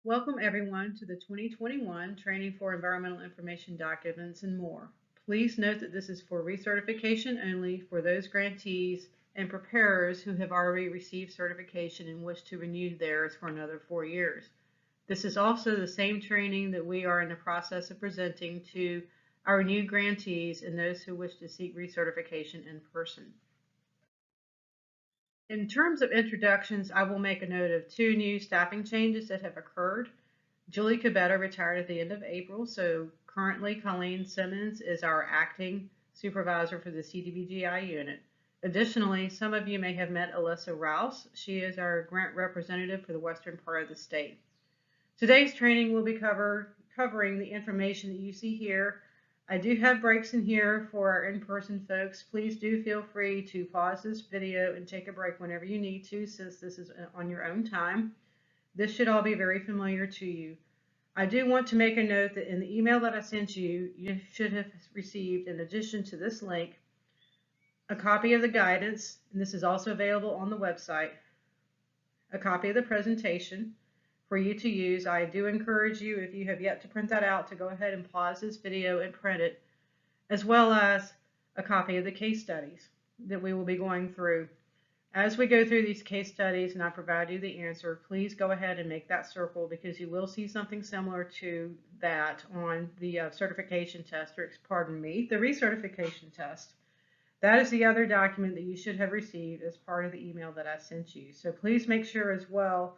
Welcome everyone to the 2021 Training for Environmental Information Documents and More. Please note that this is for recertification only for those grantees and preparers who have already received certification and wish to renew theirs for another 4 years. This is also the same training that we are in the process of presenting to our new grantees and those who wish to seek recertification in person. In terms of introductions, I will make a note of 2 new staffing changes that have occurred. Julie Cabetta retired at the end of April, so currently Colleen Simmons is our acting supervisor for the CDBG-I unit. Additionally, some of you may have met Alyssa Rouse. She is our grant representative for the western part of the state. Today's training will be covering the information that you see here. I do have breaks in here for our in-person folks. Please do feel free to pause this video and take a break whenever you need to, since this is on your own time. This should all be very familiar to you. I do want to make a note that in the email that I sent you, you should have received, in addition to this link, a copy of the guidance, and this is also available on the website, a copy of the presentation for you to use. I do encourage you, if you have yet to print that out, to go ahead and pause this video and print it, as well as a copy of the case studies that we will be going through. As we go through these case studies and I provide you the answer, please go ahead and make that circle, because you will see something similar to that on the certification test, or pardon me, the recertification test. That is the other document that you should have received as part of the email that I sent you. So please make sure as well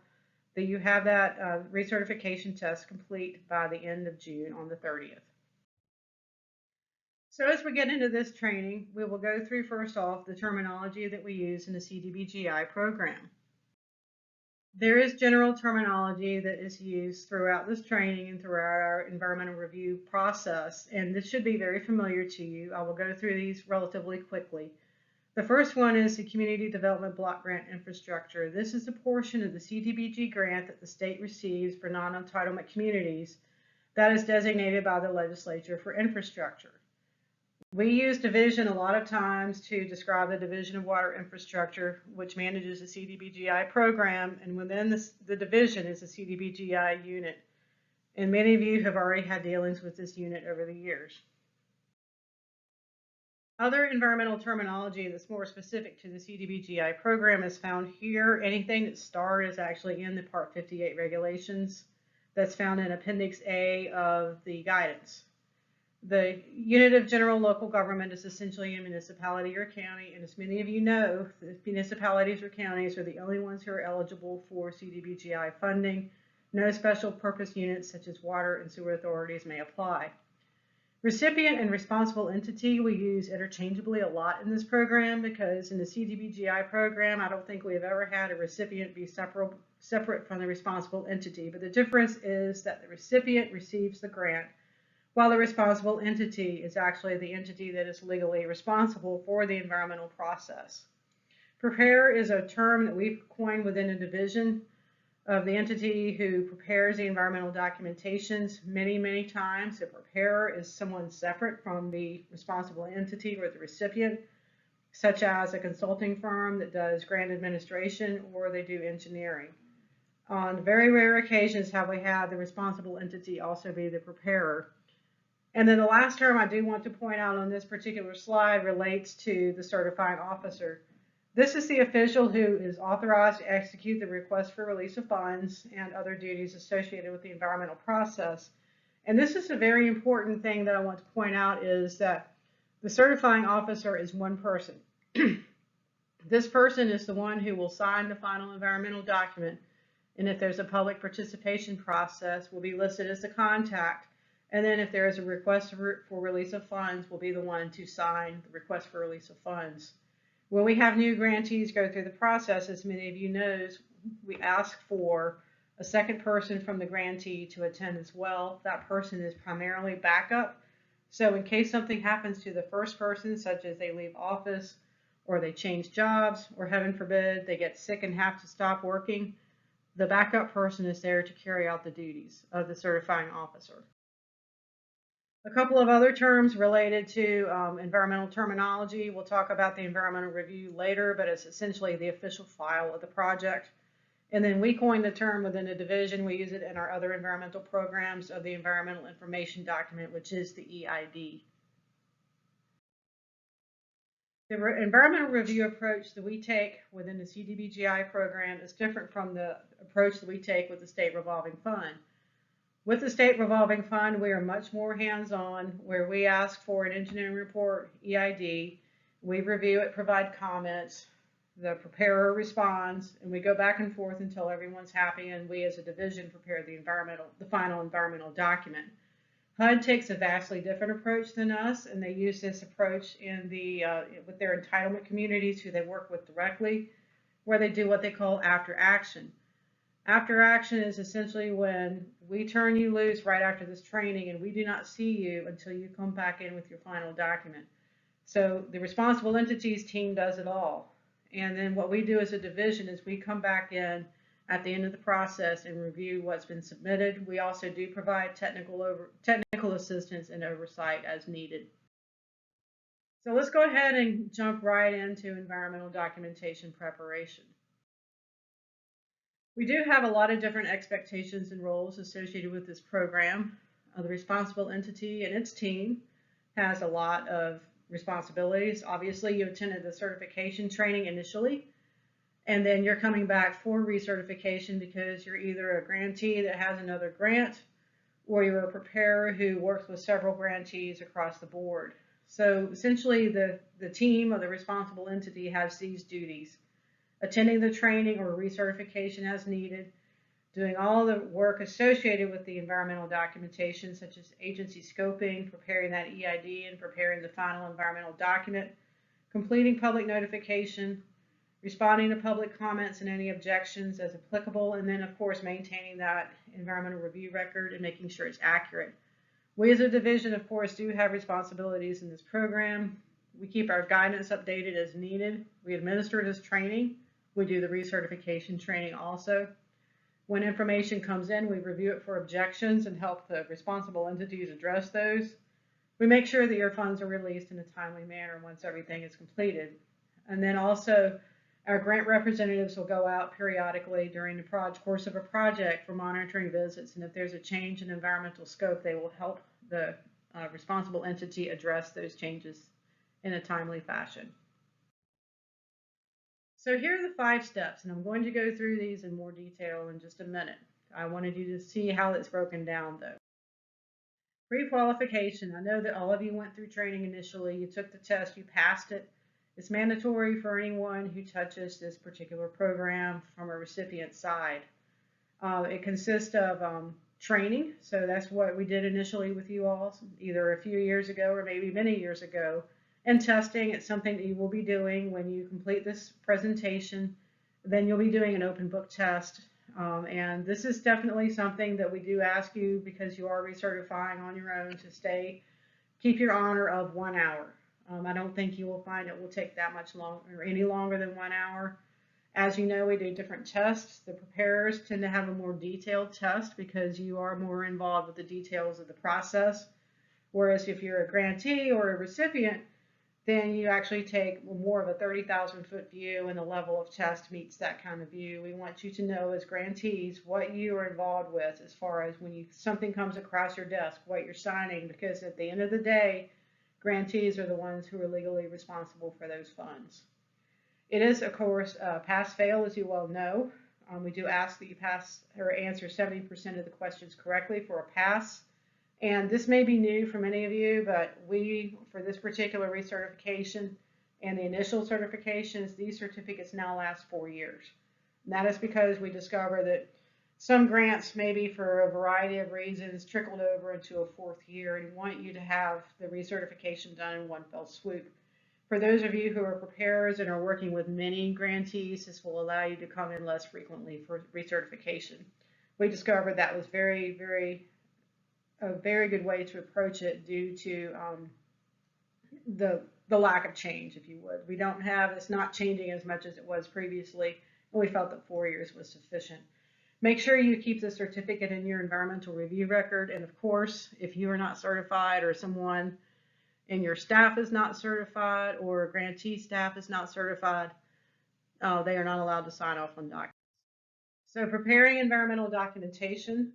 that you have that recertification test complete by the end of June on the 30th. So as we get into this training, we will go through first off the terminology that we use in the CDBG-I program. There is general terminology that is used throughout this training and throughout our environmental review process, and this should be very familiar to you. I will go through these relatively quickly. The first one is the Community Development Block Grant Infrastructure. This is a portion of the CDBG grant that the state receives for non-entitlement communities that is designated by the legislature for infrastructure. We use division a lot of times to describe the Division of Water Infrastructure, which manages the CDBG-I program, and within the division is the CDBG-I unit. And many of you have already had dealings with this unit over the years. Other environmental terminology that's more specific to the CDBG-I program is found here. Anything that's starred is actually in the Part 58 regulations that's found in Appendix A of the guidance. The unit of general local government is essentially a municipality or county, and as many of you know, the municipalities or counties are the only ones who are eligible for CDBG-I funding. No special purpose units such as water and sewer authorities may apply. Recipient and responsible entity we use interchangeably a lot in this program, because in the CDBG-I program, I don't think we have ever had a recipient be separate from the responsible entity, but the difference is that the recipient receives the grant, while the responsible entity is actually the entity that is legally responsible for the environmental process. Preparer is a term that we've coined within a division of the entity who prepares the environmental documentations many times. A preparer is someone separate from the responsible entity or the recipient, such as a consulting firm that does grant administration, or they do engineering. On very rare occasions have we had the responsible entity also be the preparer. And then the last term I do want to point out on this particular slide relates to the certifying officer. This is the official who is authorized to execute the request for release of funds and other duties associated with the environmental process. And this is a very important thing that I want to point out, is that the certifying officer is one person. This person is the one who will sign the final environmental document, and if there's a public participation process, will be listed as the contact. And then if there is a request for release of funds, will be the one to sign the request for release of funds. When we have new grantees go through the process, as many of you know, we ask for a second person from the grantee to attend as well. That person is primarily backup. So in case something happens to the first person, such as they leave office, or they change jobs, or heaven forbid, they get sick and have to stop working, the backup person is there to carry out the duties of the certifying officer. A couple of other terms related to environmental terminology. We'll talk about the environmental review later, but it's essentially the official file of the project. And then we coined the term within the division. We use it in our other environmental programs of the Environmental Information Document, which is the EID. The environmental review approach that we take within the CDBG-I program is different from the approach that we take with the State Revolving Fund. With the State Revolving Fund, we are much more hands-on, where we ask for an engineering report, EID, we review it, provide comments, the preparer responds, and we go back and forth until everyone's happy, and we as a division prepare the final environmental document. HUD takes a vastly different approach than us, and they use this approach with their entitlement communities who they work with directly, where they do what they call after action. After action is essentially when we turn you loose right after this training and we do not see you until you come back in with your final document. So the responsible entities team does it all. And then what we do as a division is we come back in at the end of the process and review what's been submitted. We also do provide technical assistance and oversight as needed. So let's go ahead and jump right into environmental documentation preparation. We do have a lot of different expectations and roles associated with this program. The responsible entity and its team has a lot of responsibilities. Obviously, you attended the certification training initially, and then you're coming back for recertification because you're either a grantee that has another grant, or you're a preparer who works with several grantees across the board. So essentially, the team or the responsible entity has these duties: attending the training or recertification as needed, doing all the work associated with the environmental documentation, such as agency scoping, preparing that EID, and preparing the final environmental document, completing public notification, responding to public comments and any objections as applicable, and then, of course, maintaining that environmental review record and making sure it's accurate. We as a division, of course, do have responsibilities in this program. We keep our guidance updated as needed. We administer this training. We do the recertification training also. When information comes in, we review it for objections and help the responsible entities address those. We make sure that your funds are released in a timely manner once everything is completed. And then also, our grant representatives will go out periodically during the course of a project for monitoring visits, and if there's a change in environmental scope, they will help the responsible entity address those changes in a timely fashion. So here are the 5 steps, and I'm going to go through these in more detail in just a minute. I wanted you to see how it's broken down, though. Prequalification. I know that all of you went through training initially. You took the test, you passed it. It's mandatory for anyone who touches this particular program from a recipient side. It consists of training, so that's what we did initially with you all, either a few years ago or maybe many years ago. And testing, it's something that you will be doing when you complete this presentation. Then you'll be doing an open book test. And this is definitely something that we do ask you, because you are recertifying on your own, to keep your honor of 1 hour. I don't think you will find it will take that much longer or any longer than 1 hour. As you know, we do different tests. The preparers tend to have a more detailed test because you are more involved with the details of the process. Whereas if you're a grantee or a recipient, then you actually take more of a 30,000-foot view, and the level of test meets that kind of view. We want you to know as grantees what you are involved with as far as when something comes across your desk, what you're signing, because at the end of the day, grantees are the ones who are legally responsible for those funds. It is, of course, pass-fail, as you well know. We do ask that you pass or answer 70% of the questions correctly for a pass. And this may be new for many of you, but for this particular recertification and the initial certifications, these certificates now last 4 years. And that is because we discover that some grants, maybe for a variety of reasons, trickled over into a 4th year, and we want you to have the recertification done in one fell swoop. For those of you who are preparers and are working with many grantees, this will allow you to come in less frequently for recertification. We discovered that was a very good way to approach it due to the lack of change, if you would. It's not changing as much as it was previously, and we felt that 4 years was sufficient. Make sure you keep the certificate in your environmental review record, and of course, if you are not certified or someone in your staff is not certified or grantee staff is not certified, they are not allowed to sign off on documents. So preparing environmental documentation.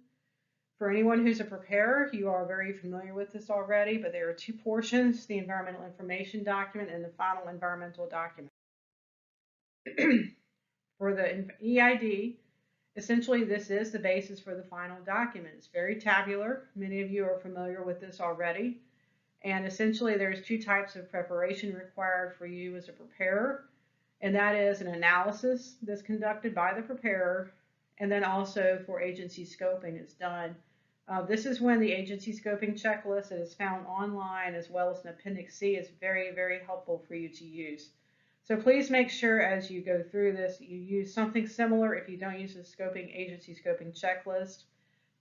For anyone who's a preparer, you are very familiar with this already, but there are two portions, the environmental information document and the final environmental document. For the EID, essentially this is the basis for the final document. It's very tabular. Many of you are familiar with this already. And essentially there's two types of preparation required for you as a preparer, and that is an analysis that's conducted by the preparer, and then also for agency scoping it's done. This is when the agency scoping checklist that is found online as well as an Appendix C is very, very helpful for you to use. So please make sure as you go through this, you use something similar if you don't use the agency scoping checklist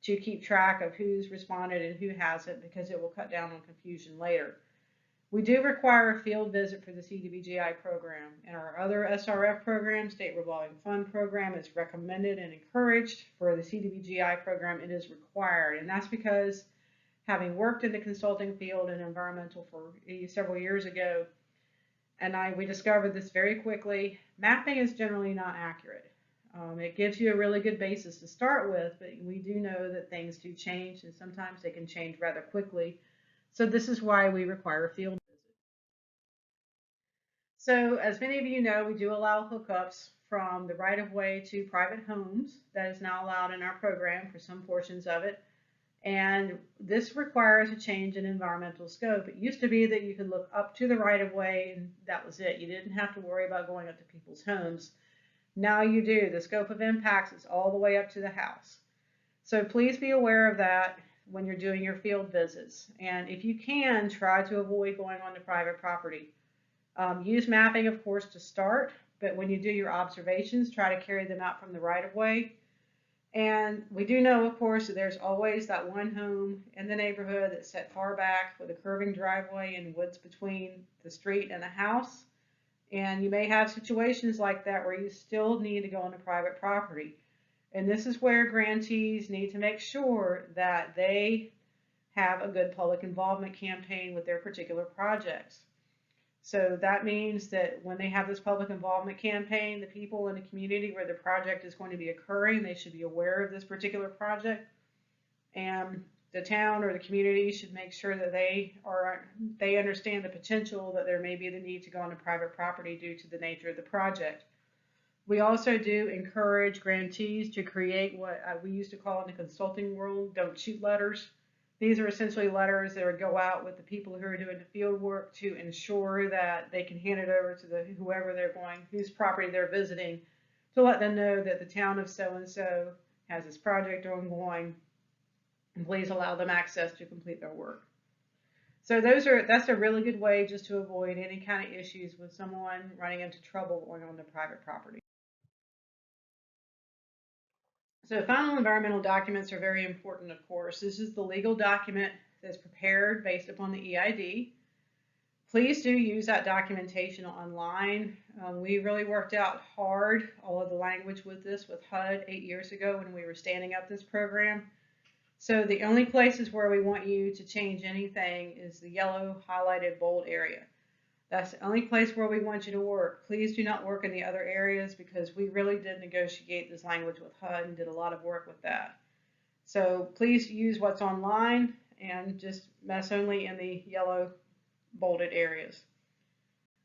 to keep track of who's responded and who hasn't, because it will cut down on confusion later. We do require a field visit for the CDBG-I program, and our other SRF program, State Revolving Fund program, is recommended and encouraged. For the CDBG-I program, it is required, and that's because having worked in the consulting field in environmental for several years ago, and we discovered this very quickly, mapping is generally not accurate. It gives you a really good basis to start with, but we do know that things do change, and sometimes they can change rather quickly. So this is why we require a field visit. So as many of you know, we do allow hookups from the right-of-way to private homes. That is now allowed in our program for some portions of it. And this requires a change in environmental scope. It used to be that you could look up to the right-of-way and that was it. You didn't have to worry about going up to people's homes. Now you do. The scope of impacts is all the way up to the house. So please be aware of that when you're doing your field visits. And if you can, try to avoid going onto private property. Use mapping, of course, to start, but when you do your observations, try to carry them out from the right-of-way. And we do know, of course, that there's always that one home in the neighborhood that's set far back with a curving driveway and woods between the street and the house. And you may have situations like that where you still need to go onto private property. And this is where grantees need to make sure that they have a good public involvement campaign with their particular projects. So that means that when they have this public involvement campaign, the people in the community where the project is going to be occurring, they should be aware of this particular project. And the town or the community should make sure that they understand the potential that there may be the need to go onto private property due to the nature of the project. We also do encourage grantees to create what we used to call in the consulting world don't shoot letters. These are essentially letters that would go out with the people who are doing the field work to ensure that they can hand it over to whoever they're going, whose property they're visiting, to let them know that the town of so-and-so has this project ongoing, and please allow them access to complete their work. So that's a really good way just to avoid any kind of issues with someone running into trouble going on to private property. So final environmental documents are very important, of course. This is the legal document that's prepared based upon the EID. Please do use that documentation online. We really worked out hard all of the language with this with HUD 8 years ago when we were standing up this program. So the only places where we want you to change anything is the yellow highlighted bold area. That's the only place where we want you to work. Please do not work in the other areas because we really did negotiate this language with HUD and did a lot of work with that. So please use what's online and just mess only in the yellow bolded areas.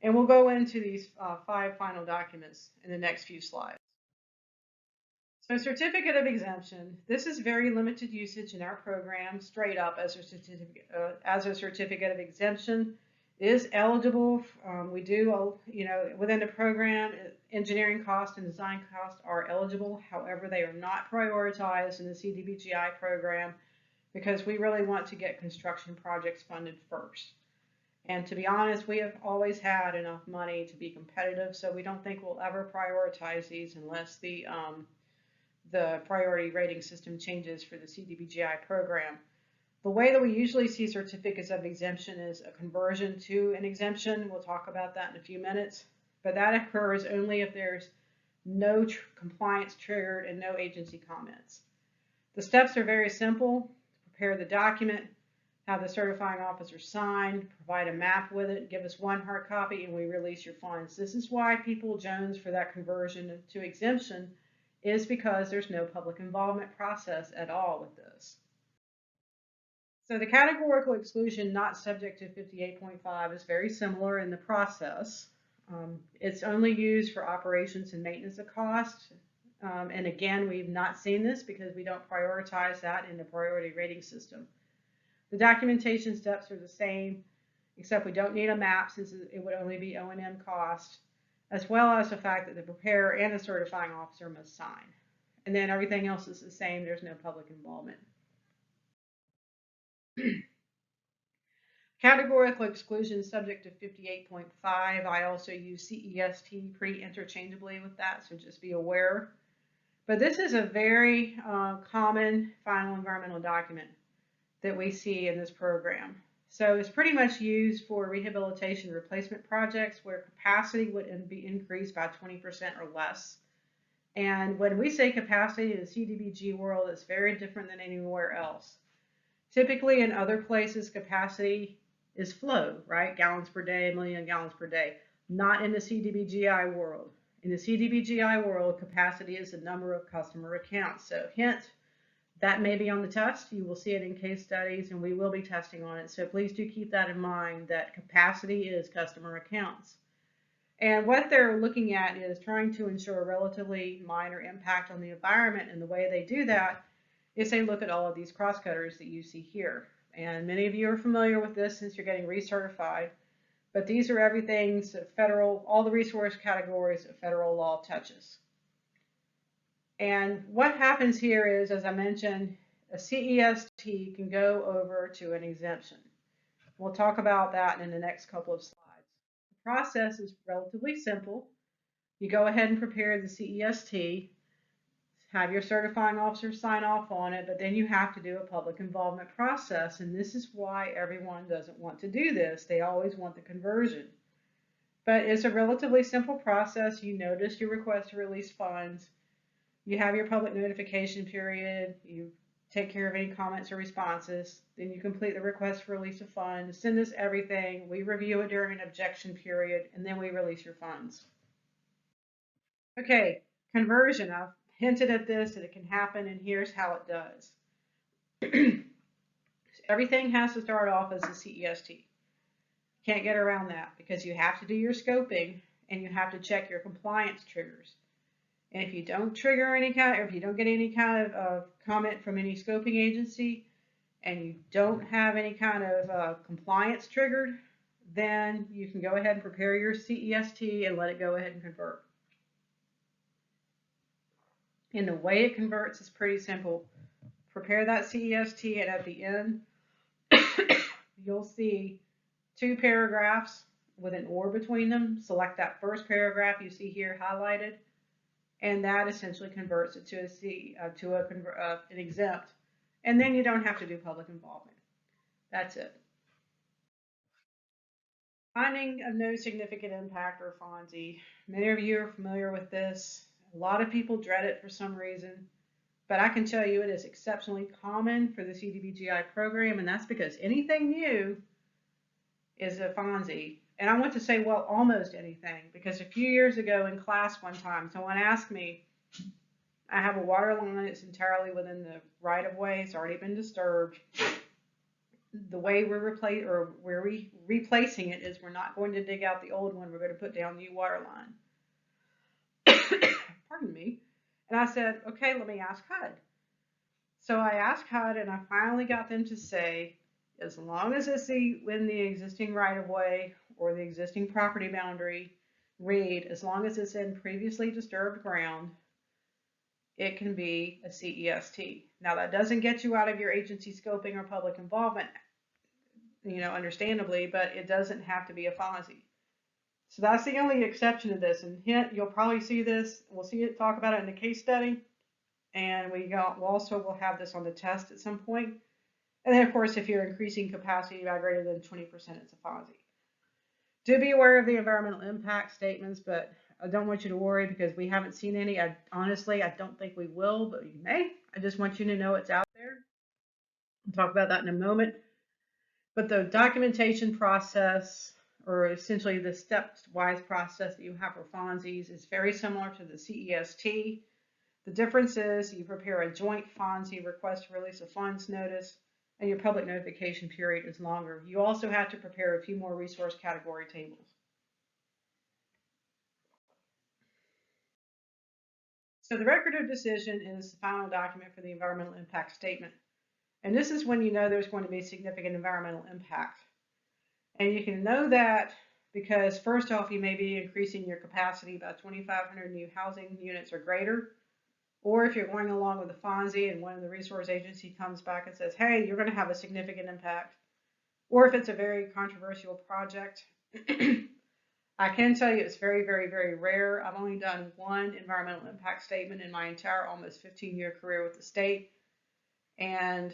And we'll go into these 5 final documents in the next few slides. So certificate of exemption. This is very limited usage in our program, straight up as a certificate of exemption. Is eligible. We do, within the program, engineering cost and design cost are eligible. However, they are not prioritized in the CDBG-I program because we really want to get construction projects funded first. And to be honest, we have always had enough money to be competitive, so we don't think we'll ever prioritize these unless the priority rating system changes for the CDBG-I program. The way that we usually see certificates of exemption is a conversion to an exemption. We'll talk about that in a few minutes, but that occurs only if there's no compliance triggered and no agency comments. The steps are very simple. Prepare the document, have the certifying officer sign, provide a map with it, give us 1 hard copy, and we release your funds. This is why people jones for that conversion to exemption is because there's no public involvement process at all with this. So the categorical exclusion not subject to 58.5 is very similar in the process. It's only used for operations and maintenance of cost. And again, we've not seen this because we don't prioritize that in the priority rating system. The documentation steps are the same, except we don't need a map since it would only be O&M cost, as well as the fact that the preparer and the certifying officer must sign. And then everything else is the same. There's no public involvement. Categorical exclusion subject to 58.5. I also use CEST pretty interchangeably with that, so just be aware. But this is a very common final environmental document that we see in this program. So it's pretty much used for rehabilitation replacement projects where capacity would be increased by 20% or less. And when we say capacity in the CDBG world, it's very different than anywhere else. Typically in other places, capacity is flow, right? Gallons per day, a million gallons per day. Not in the CDBG-I world. In the CDBG-I world, capacity is the number of customer accounts. So hint, that may be on the test. You will see it in case studies, and we will be testing on it. So please do keep that in mind, that capacity is customer accounts. And what they're looking at is trying to ensure a relatively minor impact on the environment. And the way they do that is they look at all of these crosscutters that you see here. And many of you are familiar with this since you're getting recertified. But these are everything that federal, all the resource categories that federal law touches. And what happens here is, as I mentioned, a CEST can go over to an exemption. We'll talk about that in the next couple of slides. The process is relatively simple. You go ahead and prepare the CEST, have your certifying officer sign off on it, but then you have to do a public involvement process. And this is why everyone doesn't want to do this. They always want the conversion. But it's a relatively simple process. You notice your request to release funds. You have your public notification period. You take care of any comments or responses. Then you complete the request for release of funds. Send us everything. We review it during an objection period, and then we release your funds. Okay, conversion. I've hinted at this, that it can happen, and here's how it does. Everything has to start off as a CEST. Can't get around that because you have to do your scoping and you have to check your compliance triggers. And if you don't trigger any kind, or if you don't get any kind of comment from any scoping agency, and you don't have any kind of compliance triggered, then you can go ahead and prepare your CEST and let it go ahead and convert. And the way it converts is pretty simple. Prepare that CEST, and at the end, you'll see 2 paragraphs with an or between them. Select that first paragraph you see here highlighted, and that essentially converts it to an exempt. And then you don't have to do public involvement. That's it. Finding of no significant impact, or FONSI. Many of you are familiar with this. A lot of people dread it for some reason, but I can tell you it is exceptionally common for the CDBG-I program, and that's because anything new is a FONSI. And I want to say, well, almost anything, because a few years ago in class one time, someone asked me, I have a water line that's entirely within the right-of-way, it's already been disturbed. The way we're replacing it is we're not going to dig out the old one, we're going to put down the new water line. Pardon me. And I said, okay, let me ask HUD. So I asked HUD, and I finally got them to say, as long as it's in the existing right-of-way or the existing property boundary, as long as it's in previously disturbed ground, it can be a CEST. Now that doesn't get you out of your agency scoping or public involvement, understandably, but it doesn't have to be a FONSI. So that's the only exception to this, and you'll probably see this. We'll see it, talk about it in the case study, and we'll have this on the test at some point. And then, of course, if you're increasing capacity by greater than 20%, it's a FONSI. Do be aware of the environmental impact statements, but I don't want you to worry because we haven't seen any. Honestly, I don't think we will, but we may. I just want you to know it's out there. We'll talk about that in a moment. But the documentation process, or essentially the stepwise process that you have for FONSIs, is very similar to the CEST. The difference is you prepare a joint FONSI request to release a funds notice, and your public notification period is longer. You also have to prepare a few more resource category tables. So the record of decision is the final document for the environmental impact statement. And this is when you know there's going to be significant environmental impact. And you can know that because first off, you may be increasing your capacity by 2,500 new housing units or greater. Or if you're going along with the FONSI and one of the resource agency comes back and says, hey, you're going to have a significant impact. Or if it's a very controversial project. I can tell you it's very, very, very rare. I've only done one environmental impact statement in my entire almost 15-year career with the state. And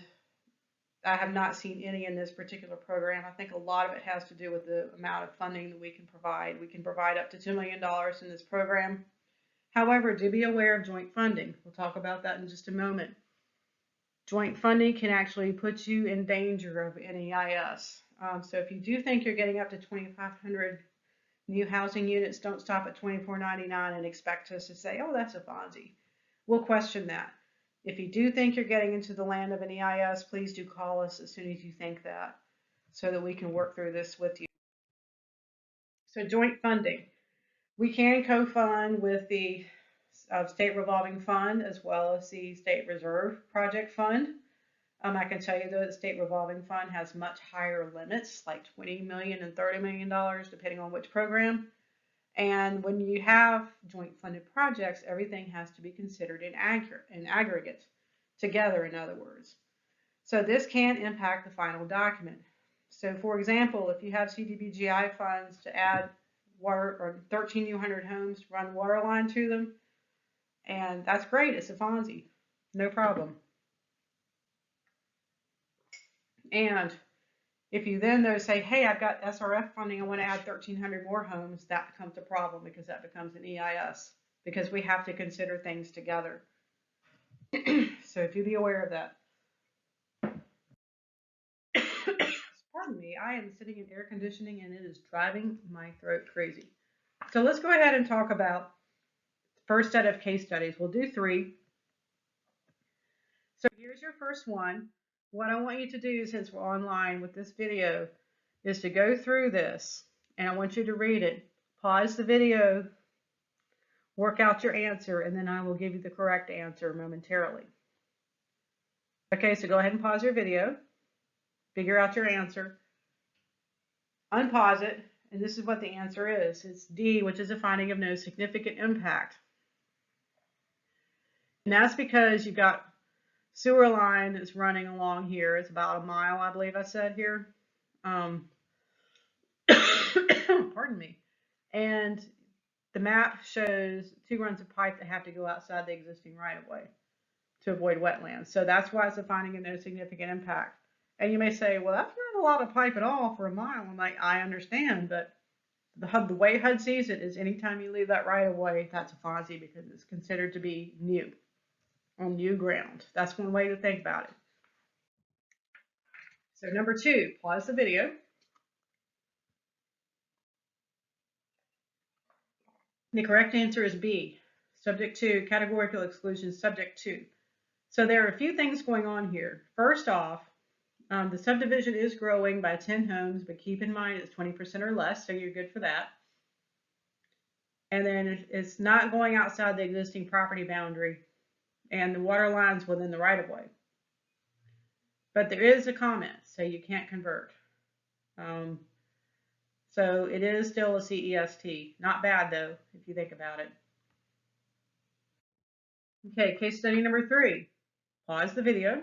I have not seen any in this particular program. I think a lot of it has to do with the amount of funding that we can provide. We can provide up to $2 million in this program. However, do be aware of joint funding. We'll talk about that in just a moment. Joint funding can actually put you in danger of NEIS. So if you do think you're getting up to 2,500 new housing units, don't stop at $24.99 and expect us to say, oh, that's a FONSI. We'll question that. If you do think you're getting into the land of an EIS, please do call us as soon as you think that so that we can work through this with you. So joint funding. We can co-fund with the State Revolving Fund as well as the State Reserve Project Fund. I can tell you though, the State Revolving Fund has much higher limits, like $20 million and $30 million, depending on which program. And when you have joint funded projects, everything has to be considered in aggregate, together, in other words. So this can impact the final document. So for example, if you have CDBG-I funds to add water or 1,300 homes, run water line to them, and that's great, it's a FONSI, no problem. And if you then though say, hey, I've got SRF funding, I want to add 1,300 more homes, that becomes a problem because that becomes an EIS, because we have to consider things together. So do be aware of that. Pardon me, I am sitting in air conditioning and it is driving my throat crazy. So let's go ahead and talk about the first set of case studies. We'll do 3. So here's your first one. What I want you to do, since we're online with this video, is to go through this, and I want you to read it. Pause the video, work out your answer, and then I will give you the correct answer momentarily. Okay, so go ahead and pause your video, figure out your answer, unpause it, and this is what the answer is. It's D, which is a finding of no significant impact. And that's because you've got sewer line is running along here. It's about a mile, I believe I said here. Pardon me. And the map shows 2 runs of pipe that have to go outside the existing right-of-way to avoid wetlands. So that's why it's a finding of no significant impact. And you may say, well, that's not a lot of pipe at all for a mile. I'm like, I understand, but the way HUD sees it is anytime you leave that right-of-way, that's a FONSI because it's considered to be new. On new ground. That's one way to think about it. So number 2, pause the video. The correct answer is B, subject to categorical exclusion, subject to. So there are a few things going on here. First off, the subdivision is growing by 10 homes, but keep in mind it's 20% or less, so you're good for that. And then it's not going outside the existing property boundary, and the water line's within the right-of-way. But there is a comment, so you can't convert. So it is still a CEST. Not bad, though, if you think about it. Okay, case study number 3. Pause the video.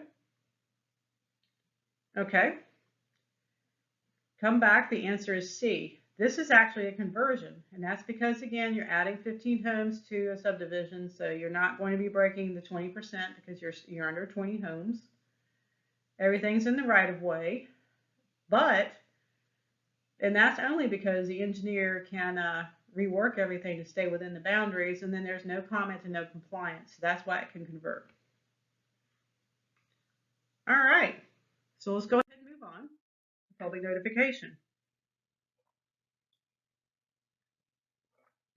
Okay. Come back, the answer is C. This is actually a conversion, and that's because, again, you're adding 15 homes to a subdivision, so you're not going to be breaking the 20% because you're under 20 homes. Everything's in the right-of-way, and that's only because the engineer can rework everything to stay within the boundaries, and then there's no comment and no compliance. So that's why it can convert. All right, so let's go ahead and move on. Public notification.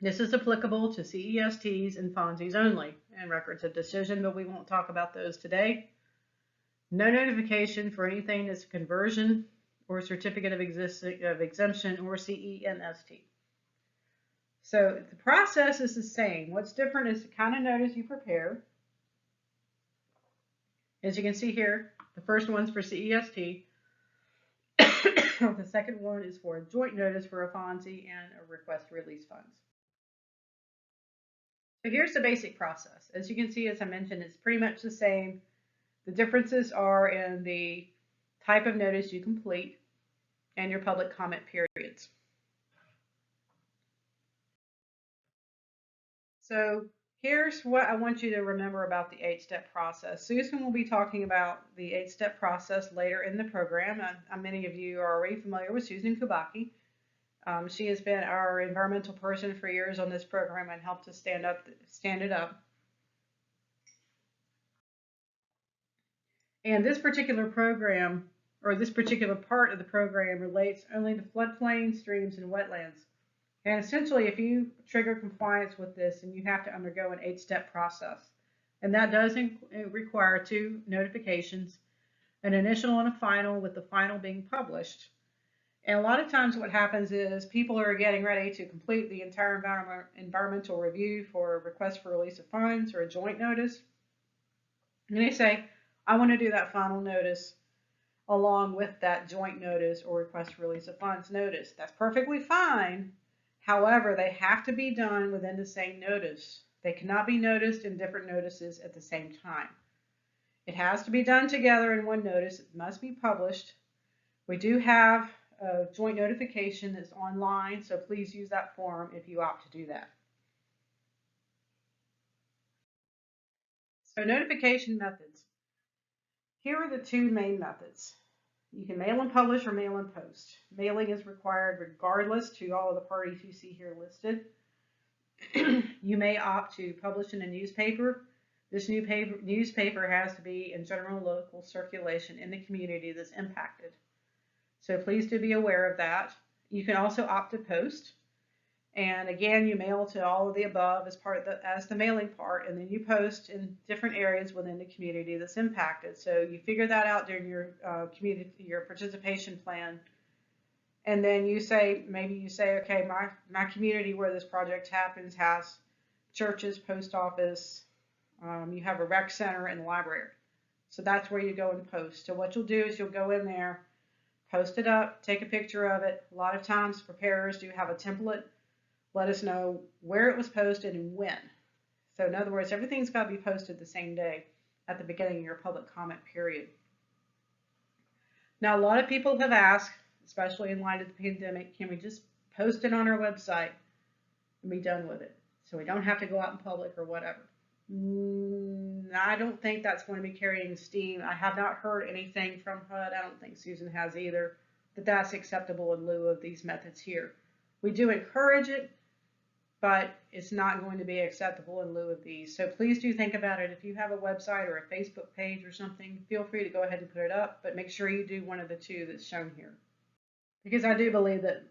This is applicable to CESTs and FONSIs only, and records of decision, but we won't talk about those today. No notification for anything that's a conversion or certificate of exemption or CENST. So the process is the same. What's different is the kind of notice you prepare. As you can see here, the first one's for CEST. The second one is for a joint notice for a FONSI and a request to release funds. So here's the basic process. As you can see, as I mentioned, it's pretty much the same. The differences are in the type of notice you complete and your public comment periods. So here's what I want you to remember about the 8-step process. Susan will be talking about the 8-step process later in the program. Many of you are already familiar with Susan Kubacki. She has been our environmental person for years on this program and helped us stand it up. And this particular program, or this particular part of the program, relates only to floodplains, streams, and wetlands. And essentially, if you trigger compliance with this, then you have to undergo an 8-step process. And that does require 2 notifications, an initial and a final, with the final being published. And a lot of times what happens is people are getting ready to complete the entire environmental review for a request for release of funds or a joint notice. And they say, I want to do that final notice along with that joint notice or request for release of funds notice. That's perfectly fine. However, they have to be done within the same notice. They cannot be noticed in different notices at the same time. It has to be done together in one notice. It must be published. We do have a joint notification that's online, so please use that form if you opt to do that. So notification methods. Here are the 2 main methods. You can mail and publish or mail and post. Mailing is required regardless to all of the parties you see here listed. You may opt to publish in a newspaper. This newspaper has to be in general local circulation in the community that's impacted. So please do be aware of that. You can also opt to post. And again, you mail to all of the above as the mailing part, and then you post in different areas within the community that's impacted. So you figure that out during your participation plan, and then maybe you say, okay, my community where this project happens has churches, post office, you have a rec center and library. So that's where you go and post. So what you'll do is you'll go in there, post it up, take a picture of it. A lot of times preparers do have a template. Let us know where it was posted and when. So in other words, everything's got to be posted the same day at the beginning of your public comment period. Now, a lot of people have asked, especially in light of the pandemic, can we just post it on our website and be done with it so we don't have to go out in public or whatever? I don't think that's going to be carrying steam. I have not heard anything from HUD. I don't think Susan has either, that that's acceptable in lieu of these methods here. We do encourage it, but it's not going to be acceptable in lieu of these. So please do think about it. If you have a website or a Facebook page or something, feel free to go ahead and put it up, but make sure you do one of the 2 that's shown here. Because I do believe that,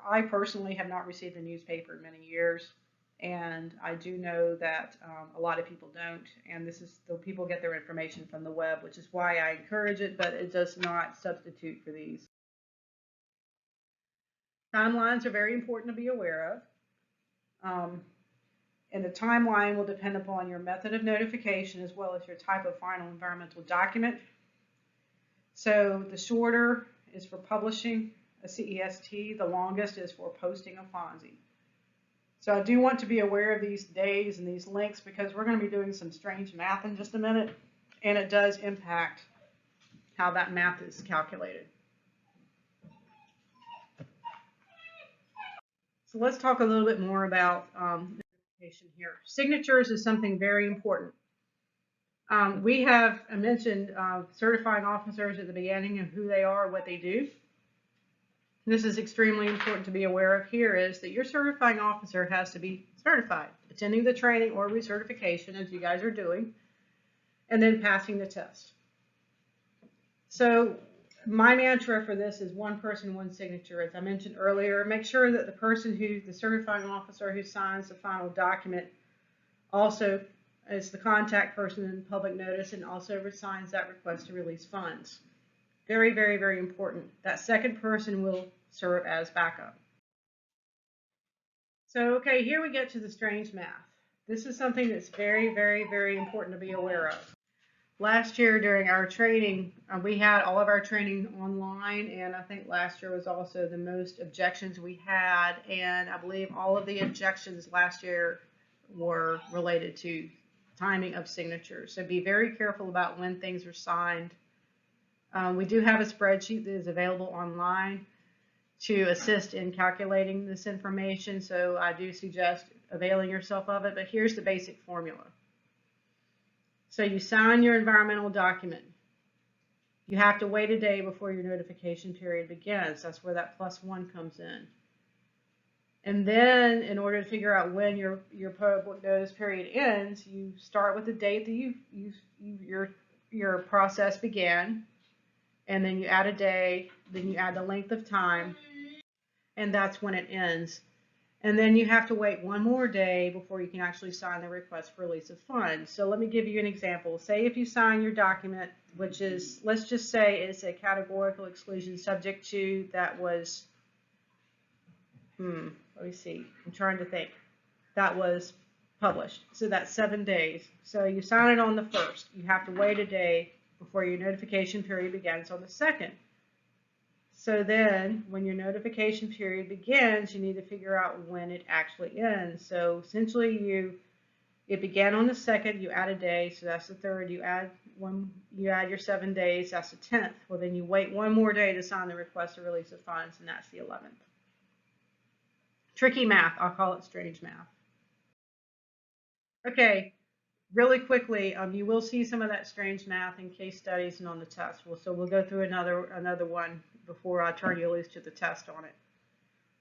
I personally have not received a newspaper in many years, and I do know that a lot of people don't, and people get their information from the web, which is why I encourage it, but it does not substitute for these. Timelines are very important to be aware of. And the timeline will depend upon your method of notification as well as your type of final environmental document. So the shorter is for publishing a CEST, the longest is for posting a FONSI. So I do want to be aware of these days and these links because we're going to be doing some strange math in just a minute, and it does impact how that math is calculated. So let's talk a little bit more about notification here. Signatures is something very important. I mentioned certifying officers at the beginning of who they are, what they do. This is extremely important to be aware of here is that your certifying officer has to be certified, attending the training or recertification as you guys are doing, and then passing the test. So my mantra for this is one person, one signature. As I mentioned earlier, make sure that the certifying officer who signs the final document also as the contact person in public notice and also signs that request to release funds. Very, very, very important. That second person will serve as backup. So, okay, here we get to the strange math. This is something that's very, very, very important to be aware of. Last year during our training, we had all of our training online, and I think last year was also the most objections we had, and I believe all of the objections last year were related to timing of signatures. So be very careful about when things are signed. We do have a spreadsheet that is available online to assist in calculating this information, so I do suggest availing yourself of it, but here's the basic formula. So you sign your environmental document. You have to wait a day before your notification period begins. That's where that +1 comes in. And then in order to figure out when your public notice period ends, you start with the date that your process began, and then you add a day, then you add the length of time, and that's when it ends. And then you have to wait one more day before you can actually sign the request for release of funds. So let me give you an example. Say if you sign your document, which is, let's just say it's a categorical exclusion subject to that was, let me see, I'm trying to think. That was published. So that's 7 days. So you sign it on the 1st. You have to wait a day before your notification period begins on the 2nd. So then when your notification period begins, you need to figure out when it actually ends. So essentially it began on the 2nd, you add a day, so that's the 3rd, you add your 7 days, that's the 10th. Well, then you wait one more day to sign the request for release of funds, and that's the 11th. Tricky math, I'll call it strange math. Okay, really quickly, you will see some of that strange math in case studies and on the test. So we'll go through another one before I turn you loose to the test on it.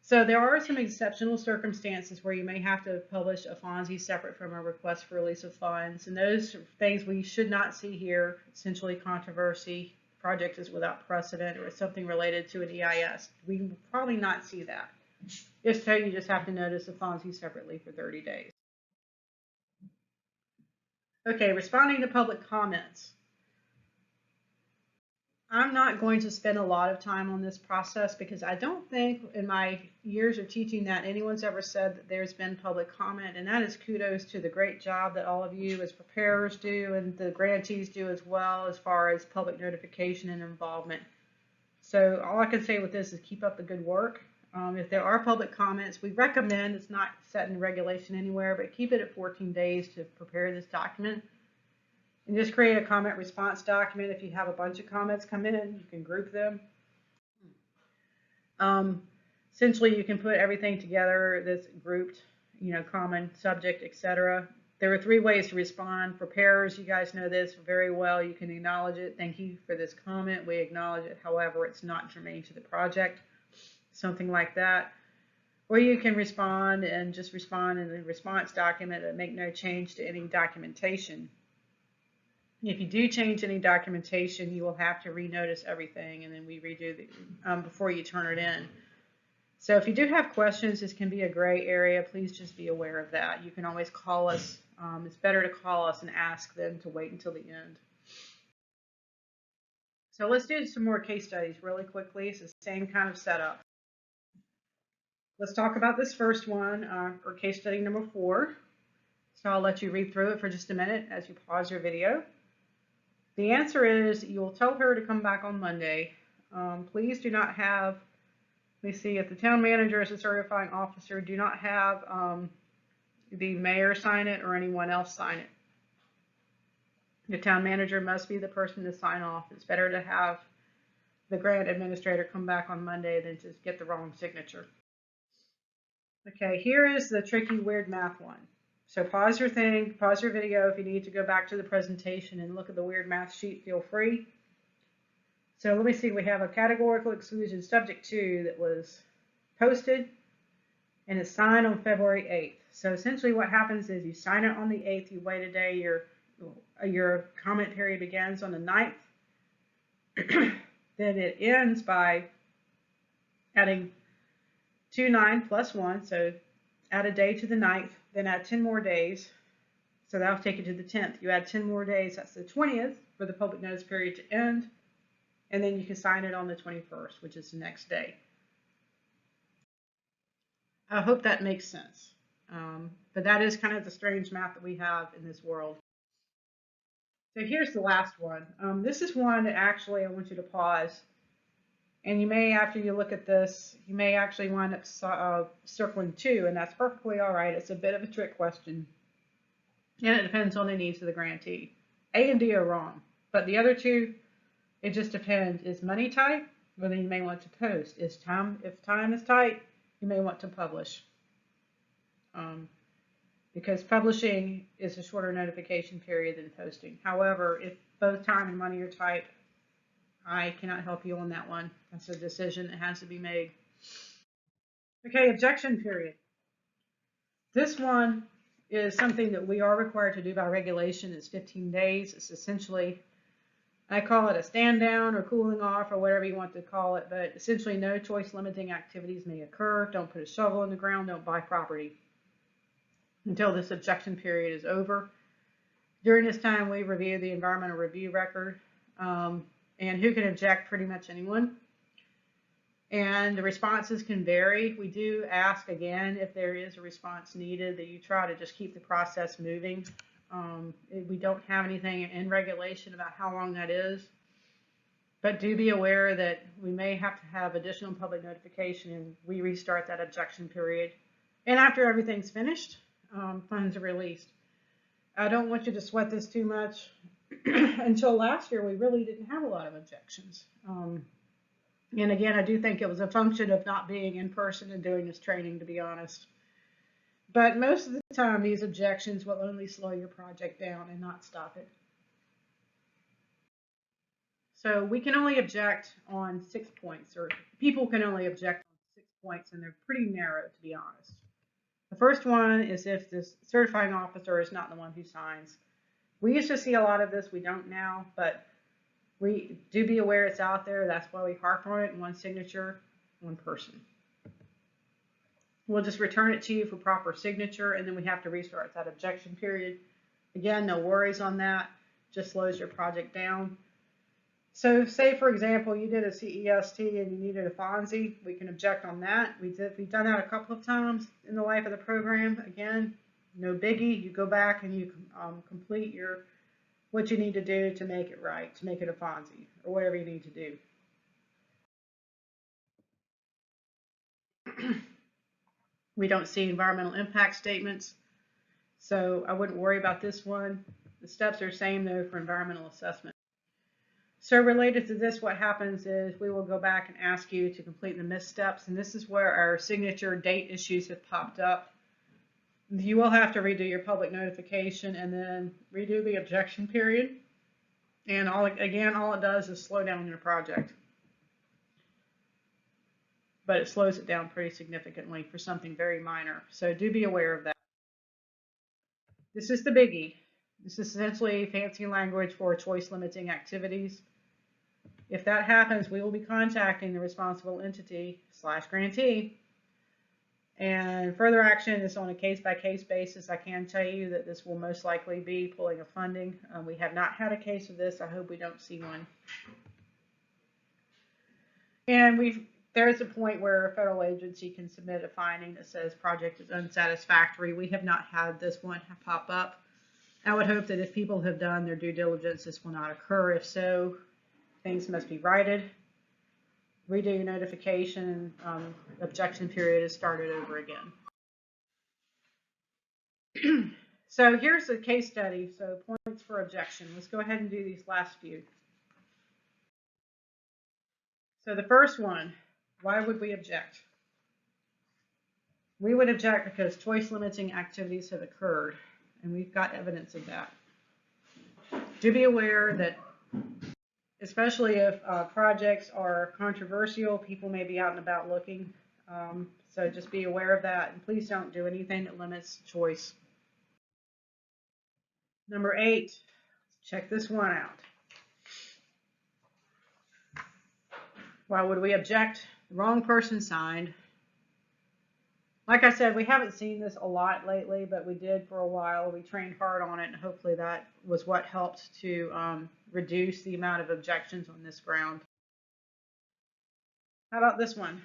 So there are some exceptional circumstances where you may have to publish a FONSI separate from a request for release of funds, and those things we should not see here. Essentially controversy, project is without precedent, or something related to an EIS. We will probably not see that. If so, you just have to notice the FONSI separately for 30 days. Okay, responding to public comments. I'm not going to spend a lot of time on this process because I don't think in my years of teaching that anyone's ever said that there's been public comment, and that is kudos to the great job that all of you as preparers do and the grantees do as well as far as public notification and involvement. So all I can say with this is keep up the good work. If there are public comments, we recommend, it's not set in regulation anywhere, but keep it at 14 days to prepare this document. And just create a comment response document. If you have a bunch of comments come in, you can group them. Essentially, you can put everything together that's grouped, common subject, etc. There are 3 ways to respond. Preparers, you guys know this very well. You can acknowledge it. Thank you for this comment. We acknowledge it. However, it's not germane to the project. Something like that. Or you can respond and just respond in the response document and make no change to any documentation. If you do change any documentation, you will have to renotice everything, and then we redo the before you turn it in. So if you do have questions, this can be a gray area. Please just be aware of that. You can always call us. It's better to call us and ask than to wait until the end. So let's do some more case studies really quickly. It's the same kind of setup. Let's talk about this first one, or case study number 4. So I'll let you read through it for just a minute as you pause your video. The answer is you will tell her to come back on Monday. Please do not have, let me see, if the town manager is a certifying officer, do not have the mayor sign it or anyone else sign it. The town manager must be the person to sign off. It's better to have the grant administrator come back on Monday than to get the wrong signature. Okay, here is the tricky, weird math one. So pause your thing, pause your video. If you need to go back to the presentation and look at the weird math sheet, feel free. So let me see, we have a categorical exclusion subject to that was posted and it's signed on February 8th. So essentially what happens is you sign it on the 8th, you wait a day, your comment period begins on the 9th. Then it ends by adding 2/9 plus 1, so add a day to the 9th, then add 10 more days. So that'll take you to the 10th. You add 10 more days, that's the 20th for the public notice period to end. And then you can sign it on the 21st, which is the next day. I hope that makes sense. But that is kind of the strange math that we have in this world. So here's the last one. This is one that actually I want you to pause. And you may, after you look at this, you may actually wind up circling 2, and that's perfectly all right. It's a bit of a trick question. And it depends on the needs of the grantee. A and D are wrong, but the other 2, it just depends. Is money tight? Well, then you may want to post. If time is tight, you may want to publish. Because publishing is a shorter notification period than posting. However, if both time and money are tight, I cannot help you on that one. That's a decision that has to be made. Okay, objection period. This one is something that we are required to do by regulation. It's 15 days. It's essentially, I call it a stand down or cooling off or whatever you want to call it, but essentially no choice limiting activities may occur. Don't put a shovel in the ground. Don't buy property until this objection period is over. During this time, we review the environmental review record. And who can object? Pretty much anyone. And the responses can vary. We do ask again, if there is a response needed, that you try to just keep the process moving. We don't have anything in regulation about how long that is, but do be aware that we may have to have additional public notification and we restart that objection period. And after everything's finished, funds are released. I don't want you to sweat this too much. Until last year, we really didn't have a lot of objections. And again, I do think it was a function of not being in person and doing this training, to be honest. But most of the time, these objections will only slow your project down and not stop it. So we can only object on 6 points, or people can only object on 6 points, and they're pretty narrow, to be honest. The first one is if the certifying officer is not the one who signs. We used to see a lot of this, we don't now, but we do be aware it's out there. That's why we harp on it. One signature, one person. We'll just return it to you for proper signature, and then we have to restart that objection period. Again, no worries on that. Just slows your project down. So say, for example, you did a CEST and you needed a FONSI. We can object on that. We've done that a couple of times in the life of the program. Again, no biggie. You go back and you complete what you need to do to make it right, to make it a FONSI, or whatever you need to do. We don't see environmental impact statements, so I wouldn't worry about this one. The steps are the same, though, for environmental assessment. So related to this, what happens is we will go back and ask you to complete the missed steps, and this is where our signature date issues have popped up. You will have to redo your public notification and then redo the objection period. And all it does is slow down your project. But it slows it down pretty significantly for something very minor. So do be aware of that. This is the biggie. This is essentially fancy language for choice limiting activities. If that happens, we will be contacting the responsible entity / grantee. And further action is on a case-by-case basis. I can tell you that this will most likely be pulling of funding. We have not had a case of this. I hope we don't see one. And there is a point where a federal agency can submit a finding that says project is unsatisfactory. We have not had this one pop up. I would hope that if people have done their due diligence, this will not occur. If so, things must be righted. Redo your notification, objection period is started over again. So here's a case study. So points for objection. Let's go ahead and do these last few. So the first one, why would we object? We would object because choice limiting activities have occurred, and we've got evidence of that. Do be aware that especially if projects are controversial, people may be out and about looking. So just be aware of that, and please don't do anything that limits choice. Number 8, check this one out. Why would we object? The wrong person signed. Like I said, we haven't seen this a lot lately, but we did for a while. We trained hard on it, and hopefully that was what helped to reduce the amount of objections on this ground. How about this one?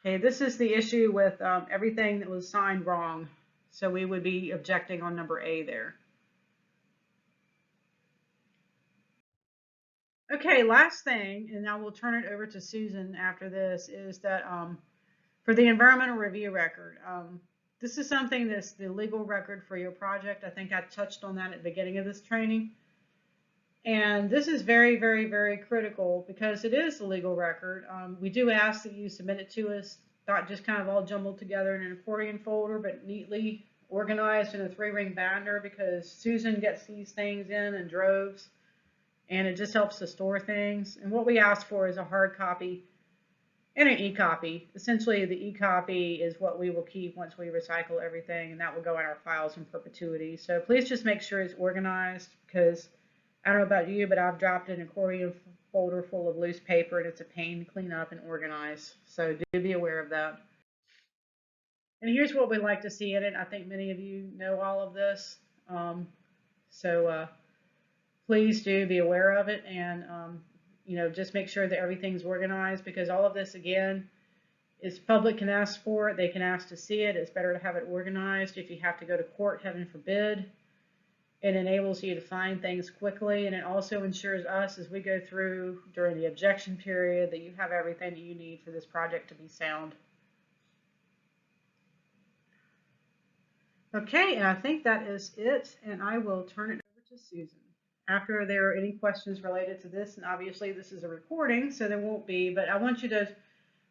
Okay, this is the issue with everything that was signed wrong. So we would be objecting on number A there. Okay, last thing, and I will turn it over to Susan after this, is that for the environmental review record, this is something that's the legal record for your project. I think I touched on that at the beginning of this training. And this is very, very, very critical because it is the legal record. We do ask that you submit it to us, not just kind of all jumbled together in an accordion folder, but neatly organized in a 3-ring binder, because Susan gets these things in droves, and it just helps to store things. And what we ask for is a hard copy and an e-copy. Essentially, the e-copy is what we will keep once we recycle everything, and that will go in our files in perpetuity. So please just make sure it's organized, because I don't know about you, but I've dropped an accordion folder full of loose paper, and it's a pain to clean up and organize. So do be aware of that. And here's what we like to see in it. I think many of you know all of this. Please do be aware of it, and just make sure that everything's organized, because all of this, again, is public can ask for it. They can ask to see it. It's better to have it organized. If you have to go to court, heaven forbid. It enables you to find things quickly, and it also ensures us, as we go through during the objection period, that you have everything that you need for this project to be sound. Okay, and I think that is it, and I will turn it over to Susan. After there are any questions related to this, and obviously this is a recording, so there won't be, but I want you to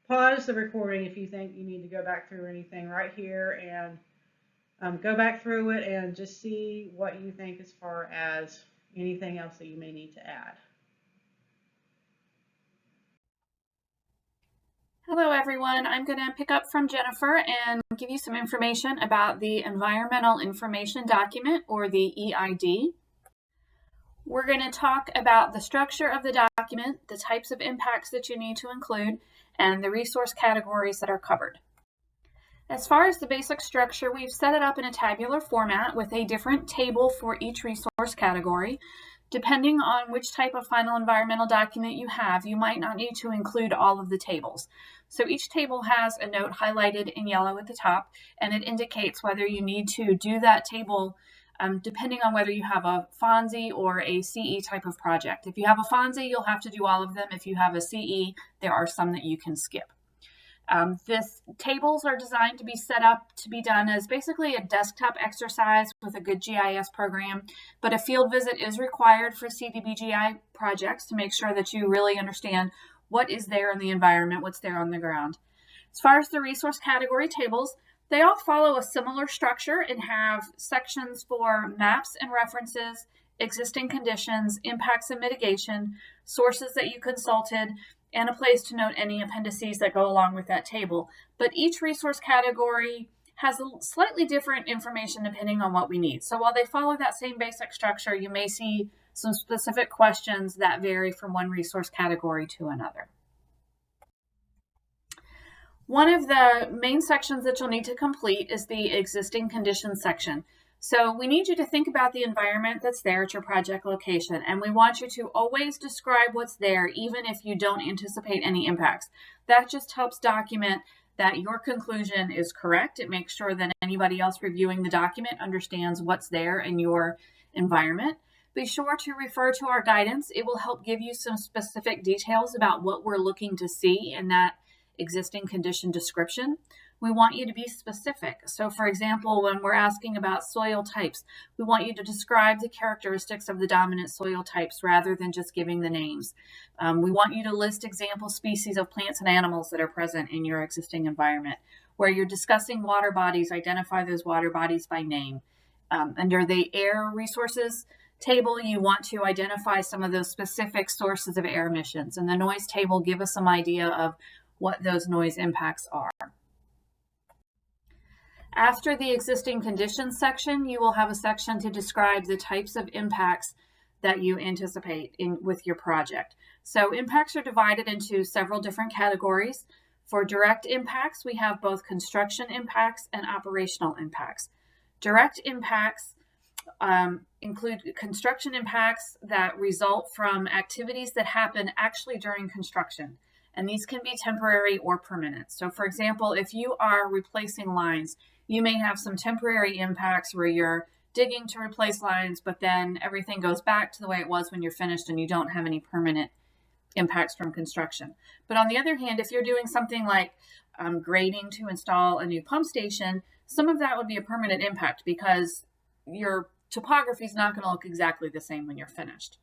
pause the recording if you think you need to go back through anything right here, and go back through it and just see what you think as far as anything else that you may need to add. Hello everyone, I'm going to pick up from Jennifer and give you some information about the Environmental Information Document, or the EID. We're going to talk about the structure of the document, the types of impacts that you need to include, and the resource categories that are covered. As far as the basic structure, we've set it up in a tabular format with a different table for each resource category. Depending on which type of final environmental document you have, you might not need to include all of the tables. So each table has a note highlighted in yellow at the top, and it indicates whether you need to do that table depending on whether you have a FONSI or a CE type of project. If you have a FONSI, you'll have to do all of them. If you have a CE, there are some that you can skip. This tables are designed to be set up to be done as basically a desktop exercise with a good GIS program, but a field visit is required for CDBG-I projects to make sure that you really understand what is there in the environment, what's there on the ground. As far as the resource category tables, they all follow a similar structure and have sections for maps and references, existing conditions, impacts and mitigation, sources that you consulted, and a place to note any appendices that go along with that table. But each resource category has a slightly different information depending on what we need. So while they follow that same basic structure, you may see some specific questions that vary from one resource category to another. One of the main sections that you'll need to complete is the existing conditions section. So we need you to think about the environment that's there at your project location, and we want you to always describe what's there, even if you don't anticipate any impacts. That just helps document that your conclusion is correct. It makes sure that anybody else reviewing the document understands what's there in your environment. Be sure to refer to our guidance. It will help give you some specific details about what we're looking to see in that existing condition description. We want you to be specific. So for example, when we're asking about soil types, we want you to describe the characteristics of the dominant soil types rather than just giving the names. We want you to list example species of plants and animals that are present in your existing environment. Where you're discussing water bodies, identify those water bodies by name. Under the air resources table, you want to identify some of those specific sources of air emissions. And the noise table, give us some idea of what those noise impacts are. After the existing conditions section, you will have a section to describe the types of impacts that you anticipate with your project. So impacts are divided into several different categories. For direct impacts, we have both construction impacts and operational impacts. Direct impacts include construction impacts that result from activities that happen actually during construction. And these can be temporary or permanent. So for example, if you are replacing lines, you may have some temporary impacts where you're digging to replace lines, but then everything goes back to the way it was when you're finished and you don't have any permanent impacts from construction. But on the other hand, if you're doing something like grading to install a new pump station, some of that would be a permanent impact because your topography is not going to look exactly the same when you're finished.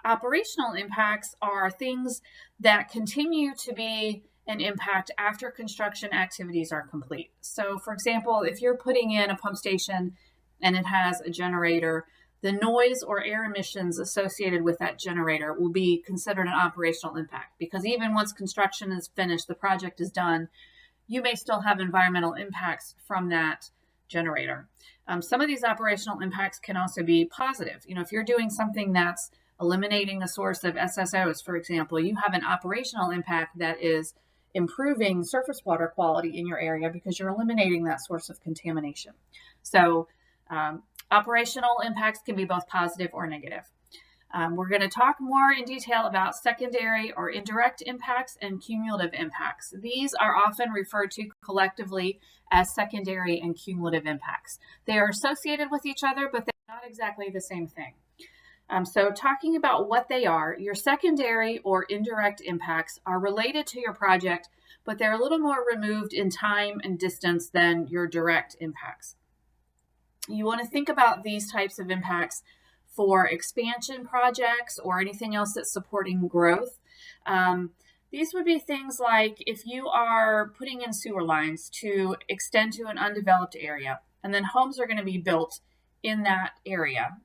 Operational impacts are things that continue to be an impact after construction activities are complete. So for example, if you're putting in a pump station and it has a generator, the noise or air emissions associated with that generator will be considered an operational impact, because even once construction is finished, the project is done, you may still have environmental impacts from that generator. Some of these operational impacts can also be positive. If you're doing something that's eliminating a source of SSOs, for example, you have an operational impact that is improving surface water quality in your area because you're eliminating that source of contamination. So operational impacts can be both positive or negative. We're going to talk more in detail about secondary or indirect impacts and cumulative impacts. These are often referred to collectively as secondary and cumulative impacts. They are associated with each other, but they're not exactly the same thing. So talking about what they are, your secondary or indirect impacts are related to your project, but they're a little more removed in time and distance than your direct impacts. You want to think about these types of impacts for expansion projects or anything else that's supporting growth. These would be things like if you are putting in sewer lines to extend to an undeveloped area, and then homes are going to be built in that area.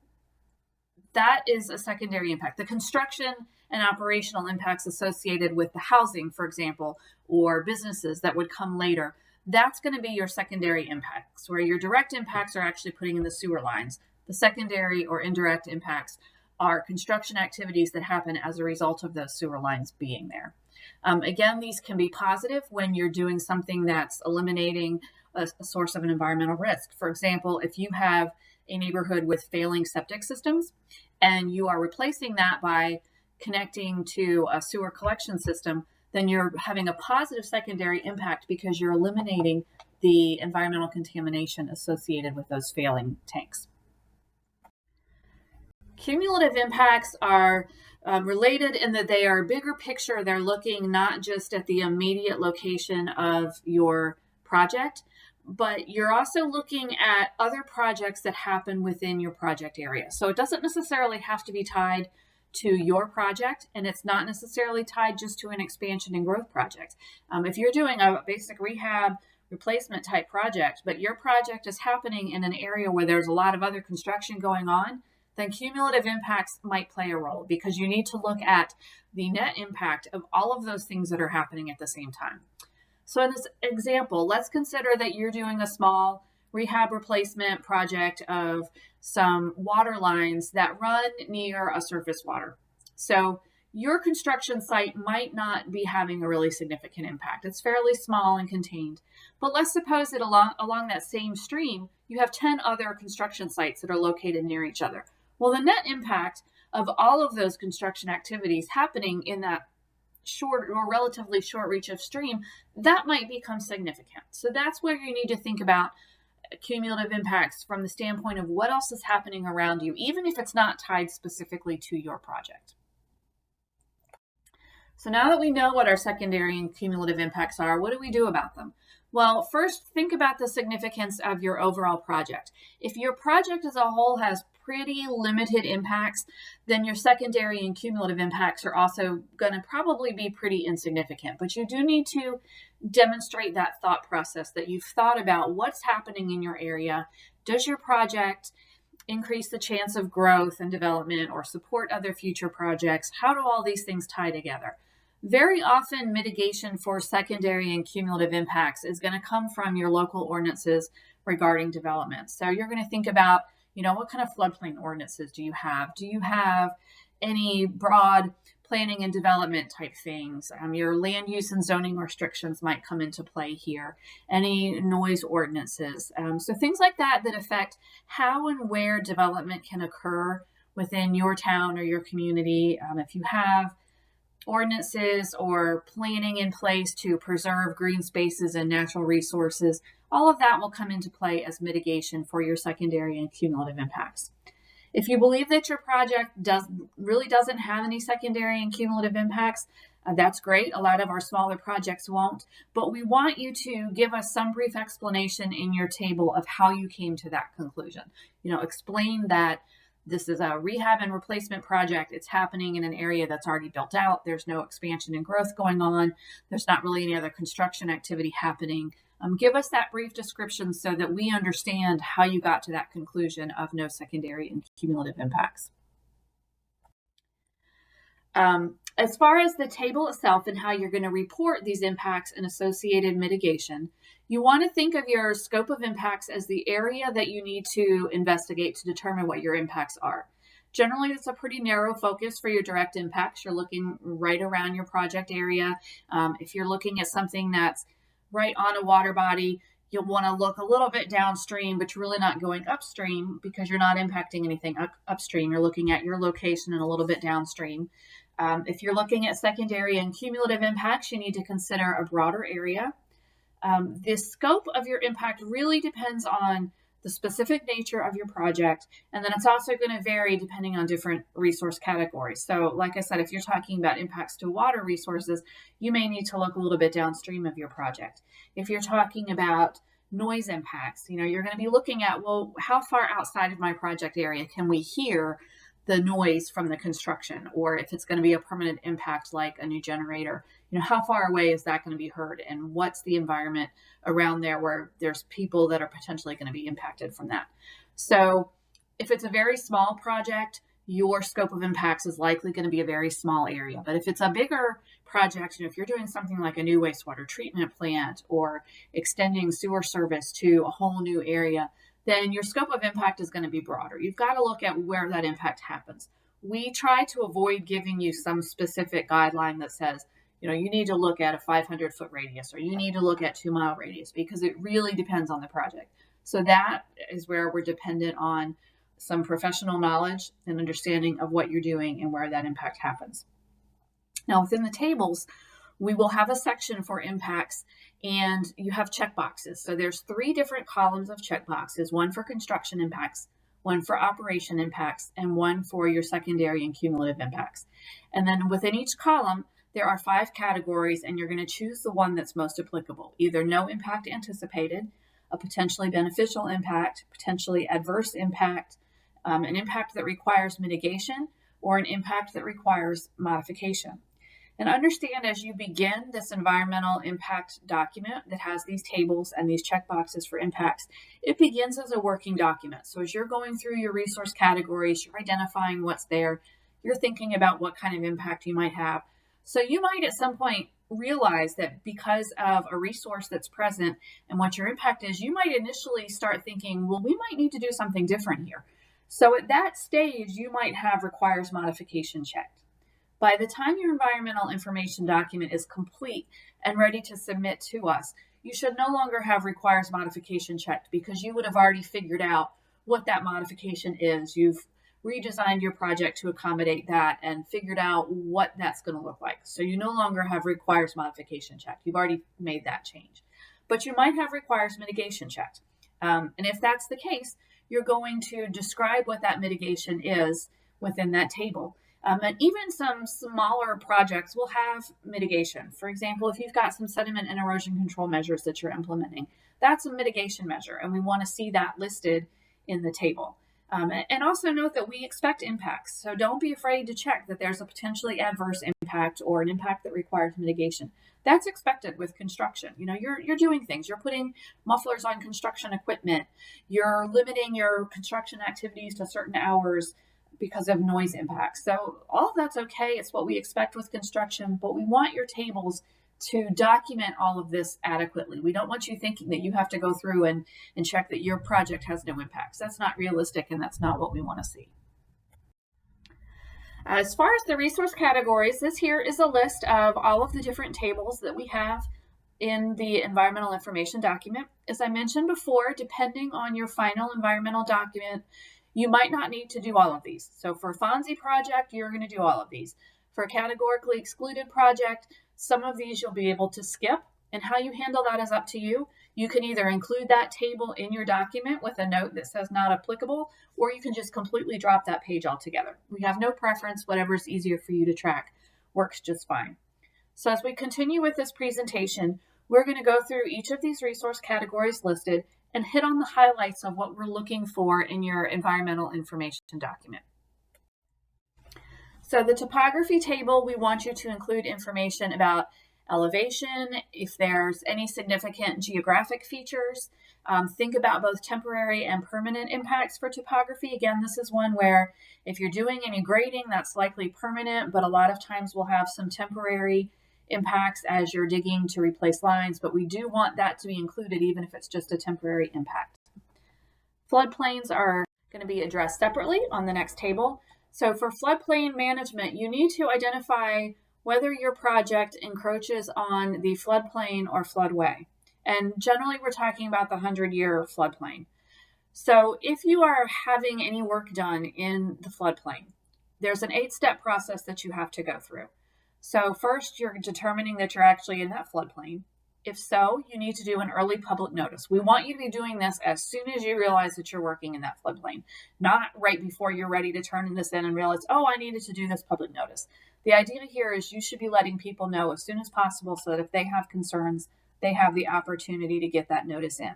That is a secondary impact. The construction and operational impacts associated with the housing, for example, or businesses that would come later, that's going to be your secondary impacts, where your direct impacts are actually putting in the sewer lines. The secondary or indirect impacts are construction activities that happen as a result of those sewer lines being there. Again, these can be positive when you're doing something that's eliminating a source of an environmental risk. For example, if you have a neighborhood with failing septic systems and you are replacing that by connecting to a sewer collection system, then you're having a positive secondary impact because you're eliminating the environmental contamination associated with those failing tanks. Cumulative impacts are related in that they are bigger picture. They're looking not just at the immediate location of your project, but you're also looking at other projects that happen within your project area. So it doesn't necessarily have to be tied to your project, and it's not necessarily tied just to an expansion and growth project. If you're doing a basic rehab replacement type project, but your project is happening in an area where there's a lot of other construction going on, then cumulative impacts might play a role because you need to look at the net impact of all of those things that are happening at the same time. So in this example, let's consider that you're doing a small rehab replacement project of some water lines that run near a surface water. So your construction site might not be having a really significant impact. It's fairly small and contained. But let's suppose that along that same stream, you have 10 other construction sites that are located near each other. Well, the net impact of all of those construction activities happening in that short or relatively short reach of stream, that might become significant. So that's where you need to think about cumulative impacts from the standpoint of what else is happening around you, even if it's not tied specifically to your project. So now that we know what our secondary and cumulative impacts are, what do we do about them? Well, first, think about the significance of your overall project. If your project as a whole has pretty limited impacts, then your secondary and cumulative impacts are also going to probably be pretty insignificant. But you do need to demonstrate that thought process that you've thought about what's happening in your area. Does your project increase the chance of growth and development or support other future projects? How do all these things tie together? Very often, mitigation for secondary and cumulative impacts is going to come from your local ordinances regarding development. So you're going to think about, what kind of floodplain ordinances do you have? Do you have any broad planning and development type things. Your land use and zoning restrictions might come into play here. Any noise ordinances. So things like that that affect how and where development can occur within your town or your community. If you have ordinances or planning in place to preserve green spaces and natural resources, all of that will come into play as mitigation for your secondary and cumulative impacts. If you believe that your project really doesn't have any secondary and cumulative impacts, that's great. A lot of our smaller projects won't, but we want you to give us some brief explanation in your table of how you came to that conclusion. Explain that this is a rehab and replacement project. It's happening in an area that's already built out. There's no expansion and growth going on. There's not really any other construction activity happening. Give us that brief description so that we understand how you got to that conclusion of no secondary and cumulative impacts. As far as the table itself and how you're going to report these impacts and associated mitigation, you want to think of your scope of impacts as the area that you need to investigate to determine what your impacts are. Generally, it's a pretty narrow focus for your direct impacts. You're looking right around your project area. If you're looking at something that's right on a water body, you'll want to look a little bit downstream, but you're really not going upstream because you're not impacting anything upstream. You're looking at your location and a little bit downstream. If you're looking at secondary and cumulative impacts, you need to consider a broader area. The scope of your impact really depends on the specific nature of your project, and then it's also going to vary depending on different resource categories. So like I said, if you're talking about impacts to water resources, you may need to look a little bit downstream of your project. If you're talking about noise impacts, you're going to be looking at, well, how far outside of my project area can we hear the noise from the construction? Or if it's going to be a permanent impact like a new generator, how far away is that going to be heard? And what's the environment around there where there's people that are potentially going to be impacted from that? So if it's a very small project, your scope of impacts is likely going to be a very small area. But if it's a bigger project, if you're doing something like a new wastewater treatment plant or extending sewer service to a whole new area, then your scope of impact is going to be broader. You've got to look at where that impact happens. We try to avoid giving you some specific guideline that says, you need to look at a 500-foot radius or you need to look at 2-mile radius, because it really depends on the project. So that is where we're dependent on some professional knowledge and understanding of what you're doing and where that impact happens. Now, within the tables, we will have a section for impacts, and you have checkboxes. So there's 3 different columns of checkboxes, one for construction impacts, one for operation impacts, and one for your secondary and cumulative impacts. And then within each column, there are 5 categories, and you're going to choose the one that's most applicable, either no impact anticipated, a potentially beneficial impact, potentially adverse impact, an impact that requires mitigation, or an impact that requires modification. And understand, as you begin this environmental impact document that has these tables and these checkboxes for impacts, it begins as a working document. So as you're going through your resource categories, you're identifying what's there, you're thinking about what kind of impact you might have. So you might at some point realize that because of a resource that's present and what your impact is, you might initially start thinking, well, we might need to do something different here. So at that stage, you might have requires modification checked. By the time your environmental information document is complete and ready to submit to us, you should no longer have requires modification checked, because you would have already figured out what that modification is. You've redesigned your project to accommodate that and figured out what that's going to look like. So you no longer have requires modification checked. You've already made that change. But you might have requires mitigation checked. And if that's the case, you're going to describe what that mitigation is within that table. And even some smaller projects will have mitigation. For example, if you've got some sediment and erosion control measures that you're implementing, that's a mitigation measure, and we want to see that listed in the table. And also note that we expect impacts, so don't be afraid to check that there's a potentially adverse impact or an impact that requires mitigation. That's expected with construction. You're doing things. You're putting mufflers on construction equipment. You're limiting your construction activities to certain hours because of noise impacts. So all of that's okay. It's what we expect with construction, but we want your tables to document all of this adequately. We don't want you thinking that you have to go through and check that your project has no impacts. That's not realistic, and that's not what we want to see. As far as the resource categories, this here is a list of all of the different tables that we have in the environmental information document. As I mentioned before, depending on your final environmental document, you might not need to do all of these. So for a FONSI project, you're going to do all of these. For a categorically excluded project, some of these you'll be able to skip, and how you handle that is up to you. You can either include that table in your document with a note that says not applicable, or you can just completely drop that page altogether. We have no preference. Whatever is easier for you to track works just fine. So as we continue with this presentation, we're going to go through each of these resource categories listed and hit on the highlights of what we're looking for in your environmental information document. So the topography table, we want you to include information about elevation, if there's any significant geographic features. Think about both temporary and permanent impacts for topography. Again, this is one where if you're doing any grading, that's likely permanent, but a lot of times we'll have some temporary impacts as you're digging to replace lines, but we do want that to be included even if it's just a temporary impact. Floodplains are going to be addressed separately on the next table. So for floodplain management, you need to identify whether your project encroaches on the floodplain or floodway. And generally we're talking about the 100-year floodplain. So if you are having any work done in the floodplain, there's an 8-step process that you have to go through. So first, you're determining that you're actually in that floodplain. If so, you need to do an early public notice. We want you to be doing this as soon as you realize that you're working in that floodplain, not right before you're ready to turn this in and realize, oh, I needed to do this public notice. The idea here is you should be letting people know as soon as possible so that if they have concerns, they have the opportunity to get that notice in.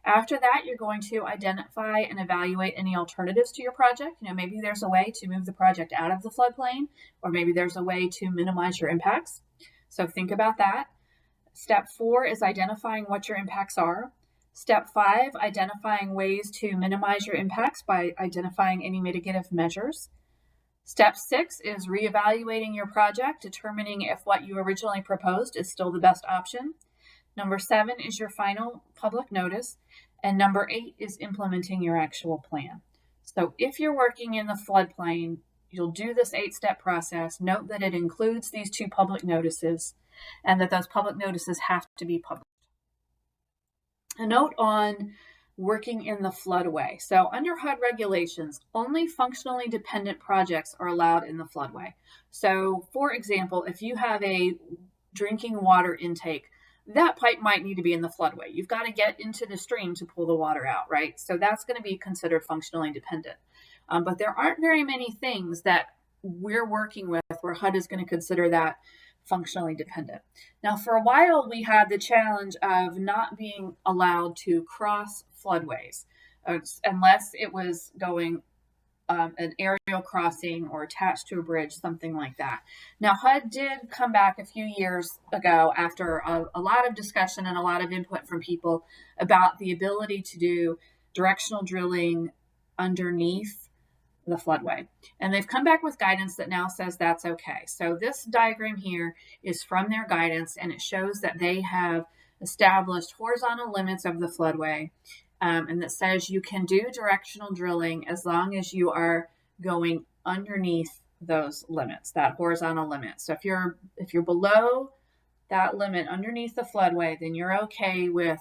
After that, you're going to identify and evaluate any alternatives to your project. Maybe there's a way to move the project out of the floodplain, or maybe there's a way to minimize your impacts. So think about that. Step 4 is identifying what your impacts are. Step 5, identifying ways to minimize your impacts by identifying any mitigative measures. Step 6 is reevaluating your project, determining if what you originally proposed is still the best option. Number 7 is your final public notice. And number 8 is implementing your actual plan. So if you're working in the floodplain, you'll do this 8-step process. Note that it includes these 2 public notices and that those public notices have to be published. A note on working in the floodway. So under HUD regulations, only functionally dependent projects are allowed in the floodway. So for example, if you have a drinking water intake, that pipe might need to be in the floodway. You've got to get into the stream to pull the water out, right? So that's going to be considered functionally dependent. But there aren't very many things that we're working with where HUD is going to consider that functionally dependent. Now, for a while, we had the challenge of not being allowed to cross floodways unless it was going an aerial crossing or attached to a bridge, something like that. Now, HUD did come back a few years ago after a lot of discussion and a lot of input from people about the ability to do directional drilling underneath the floodway. And they've come back with guidance that now says that's okay. So this diagram here is from their guidance, and it shows that they have established horizontal limits of the floodway. And that says you can do directional drilling as long as you are going underneath those limits, that horizontal limit. So if you're below that limit underneath the floodway, then you're okay with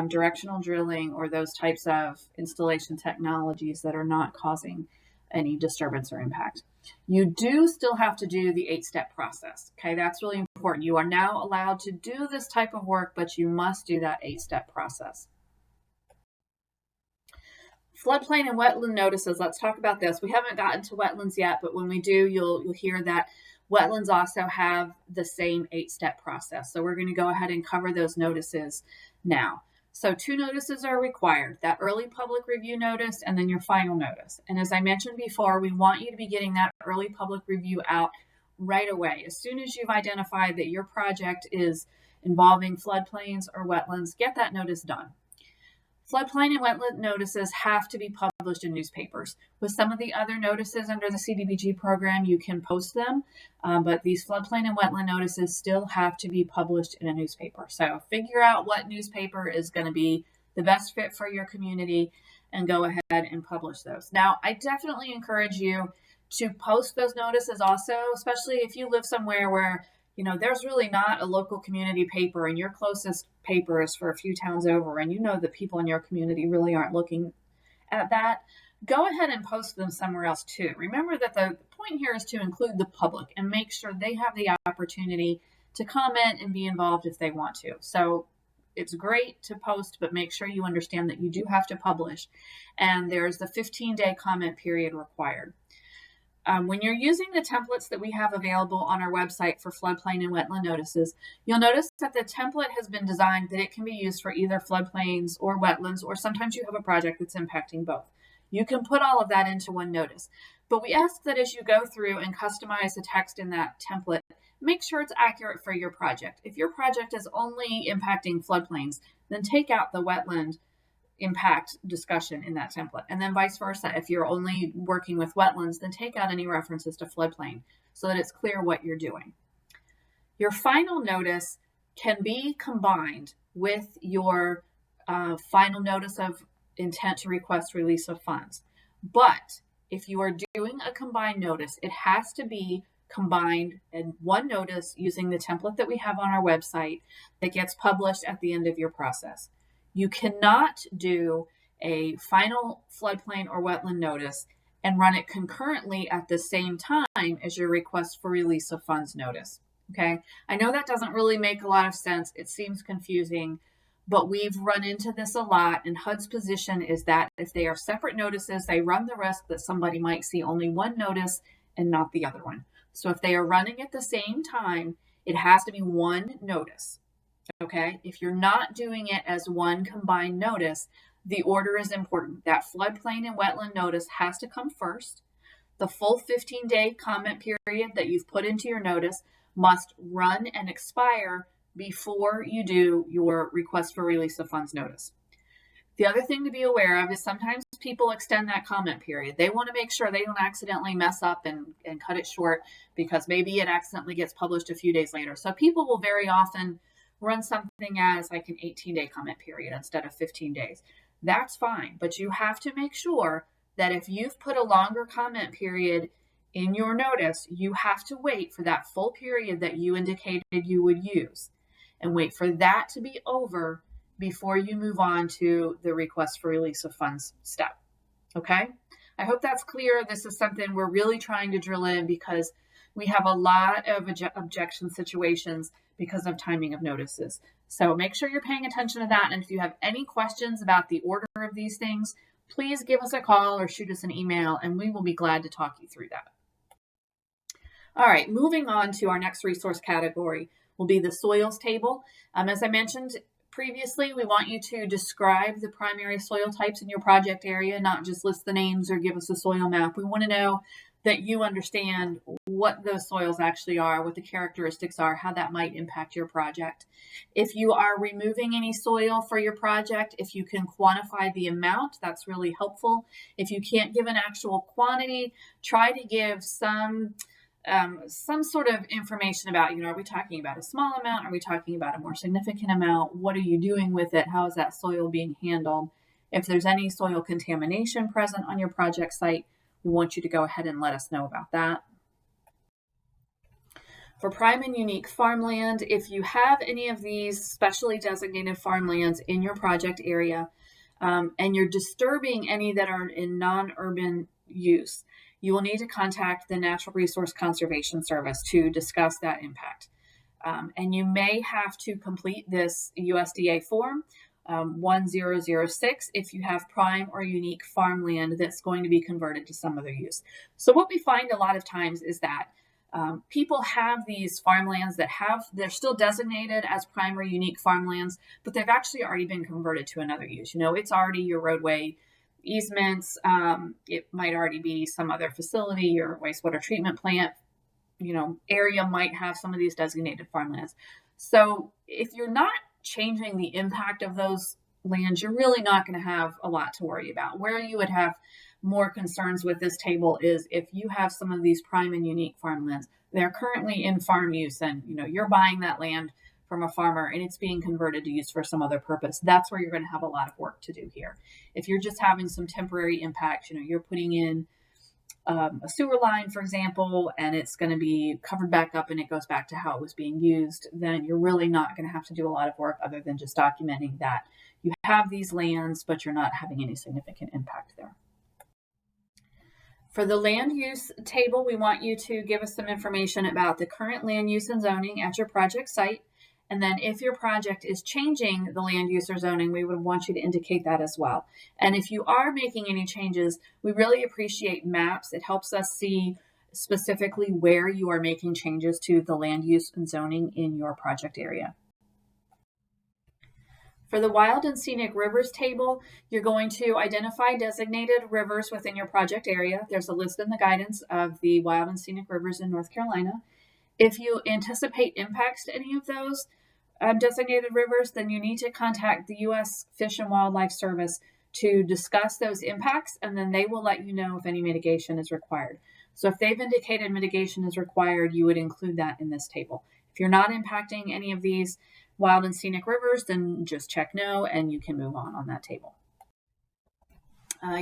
directional drilling or those types of installation technologies that are not causing any disturbance or impact. You do still have to do the 8-step process. Okay, that's really important. You are now allowed to do this type of work, but you must do that 8-step process. Floodplain and wetland notices. Let's talk about this. We haven't gotten to wetlands yet, but when we do, you'll hear that wetlands also have the same 8-step process. So we're going to go ahead and cover those notices now. So 2 notices are required, that early public review notice and then your final notice. And as I mentioned before, we want you to be getting that early public review out right away. As soon as you've identified that your project is involving floodplains or wetlands, get that notice done. Floodplain and wetland notices have to be published in newspapers. With some of the other notices under the CDBG program, you can post them, but these floodplain and wetland notices still have to be published in a newspaper. So figure out what newspaper is going to be the best fit for your community and go ahead and publish those. Now, I definitely encourage you to post those notices also, especially if you live somewhere where, you know, there's really not a local community paper and your closest paper is for a few towns over, and you know the people in your community really aren't looking at that. Go ahead and post them somewhere else too. Remember that the point here is to include the public and make sure they have the opportunity to comment and be involved if they want to. So it's great to post, but make sure you understand that you do have to publish. And there's the 15-day comment period required. When you're using the templates that we have available on our website for floodplain and wetland notices, you'll notice that the template has been designed that it can be used for either floodplains or wetlands, or sometimes you have a project that's impacting both. You can put all of that into one notice. But we ask that as you go through and customize the text in that template, make sure it's accurate for your project. If your project is only impacting floodplains, then take out the wetland impact discussion in that template. And then vice versa. If you're only working with wetlands, then take out any references to floodplain so that it's clear what you're doing. Your final notice can be combined with your final notice of intent to request release of funds. But if you are doing a combined notice, it has to be combined in one notice using the template that we have on our website that gets published at the end of your process. You cannot do a final floodplain or wetland notice and run it concurrently at the same time as your request for release of funds notice. Okay, I know that doesn't really make a lot of sense. It seems confusing, but we've run into this a lot, and HUD's position is that if they are separate notices, they run the risk that somebody might see only one notice and not the other one. So if they are running at the same time, it has to be one notice. Okay, if you're not doing it as one combined notice, the order is important. That floodplain and wetland notice has to come first. The full 15-day comment period that you've put into your notice must run and expire before you do your request for release of funds notice. The other thing to be aware of is sometimes people extend that comment period. They want to make sure they don't accidentally mess up and cut it short because maybe it accidentally gets published a few days later. So people will very often run something as like an 18-day comment period instead of 15 days. That's fine, but you have to make sure that if you've put a longer comment period in your notice, you have to wait for that full period that you indicated you would use and wait for that to be over before you move on to the request for release of funds step. Okay? I hope that's clear. This is something we're really trying to drill in because we have a lot of objection situations because of timing of notices. So make sure you're paying attention to that. And if you have any questions about the order of these things, please give us a call or shoot us an email, and we will be glad to talk you through that. All right, moving on to our next resource category will be the soils table. As I mentioned previously, we want you to describe the primary soil types in your project area, not just list the names or give us a soil map. We want to know that you understand what those soils actually are, what the characteristics are, how that might impact your project. If you are removing any soil for your project, if you can quantify the amount, that's really helpful. If you can't give an actual quantity, try to give some sort of information about, are we talking about a small amount? Are we talking about a more significant amount? What are you doing with it? How is that soil being handled? If there's any soil contamination present on your project site, we want you to go ahead and let us know about that. For prime and unique farmland, if you have any of these specially designated farmlands in your project area, and you're disturbing any that are in non-urban use, you will need to contact the Natural Resource Conservation Service to discuss that impact. And you may have to complete this USDA form 1006 if you have prime or unique farmland that's going to be converted to some other use. So what we find a lot of times is that people have these farmlands they're still designated as prime or unique farmlands, but they've actually already been converted to another use. It's already your roadway easements. It might already be some other facility, your wastewater treatment plant, area might have some of these designated farmlands. So if you're not changing the impact of those lands, you're really not going to have a lot to worry about. Where you would have more concerns with this table is if you have some of these prime and unique farmlands, they're currently in farm use and you're buying that land from a farmer and it's being converted to use for some other purpose. That's where you're going to have a lot of work to do here. If you're just having some temporary impact, you're putting in a sewer line, for example, and it's going to be covered back up and it goes back to how it was being used, then you're really not going to have to do a lot of work other than just documenting that you have these lands, but you're not having any significant impact there. For the land use table, we want you to give us some information about the current land use and zoning at your project site. And then if your project is changing the land use or zoning, we would want you to indicate that as well. And if you are making any changes, we really appreciate maps. It helps us see specifically where you are making changes to the land use and zoning in your project area. For the wild and scenic rivers table, you're going to identify designated rivers within your project area. There's a list in the guidance of the wild and scenic rivers in North Carolina. If you anticipate impacts to any of those designated rivers, then you need to contact the U.S. Fish and Wildlife Service to discuss those impacts, and then they will let you know if any mitigation is required. So if they've indicated mitigation is required, you would include that in this table. If you're not impacting any of these wild and scenic rivers, then just check no, and you can move on that table.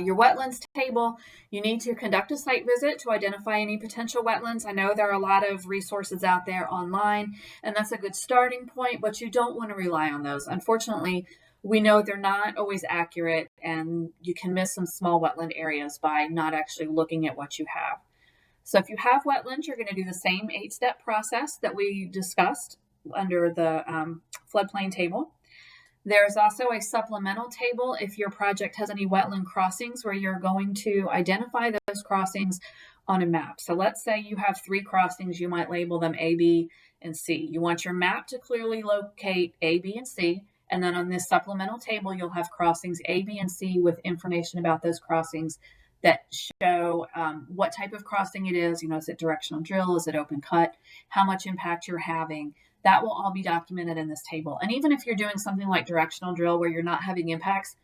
Your wetlands table, you need to conduct a site visit to identify any potential wetlands. I know there are a lot of resources out there online, and that's a good starting point, but you don't want to rely on those. Unfortunately, we know they're not always accurate, and you can miss some small wetland areas by not actually looking at what you have. So if you have wetlands, you're going to do the same 8-step process that we discussed under the floodplain table. There's also a supplemental table if your project has any wetland crossings, where you're going to identify those crossings on a map. So let's say you have 3 crossings, you might label them A, B, and C. You want your map to clearly locate A, B, and C. And then on this supplemental table, you'll have crossings A, B, and C with information about those crossings that show what type of crossing it is. Is it directional drill? Is it open cut? How much impact you're having? That will all be documented in this table. And even if you're doing something like directional drill where you're not having impacts,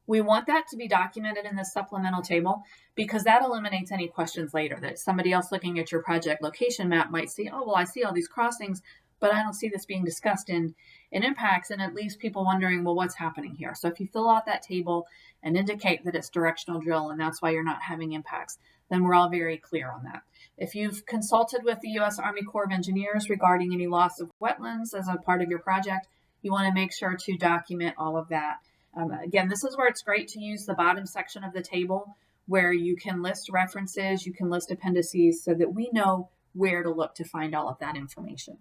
we want that to be documented in this supplemental table, because that eliminates any questions later that somebody else looking at your project location map might see, oh, well, I see all these crossings, but I don't see this being discussed in impacts, and it leaves people wondering, well, what's happening here? So if you fill out that table and indicate that it's directional drill and that's why you're not having impacts, then we're all very clear on that. If you've consulted with the U.S. Army Corps of Engineers regarding any loss of wetlands as a part of your project, you want to make sure to document all of that. Again, this is where it's great to use the bottom section of the table, where you can list references, you can list appendices, so that we know where to look to find all of that information.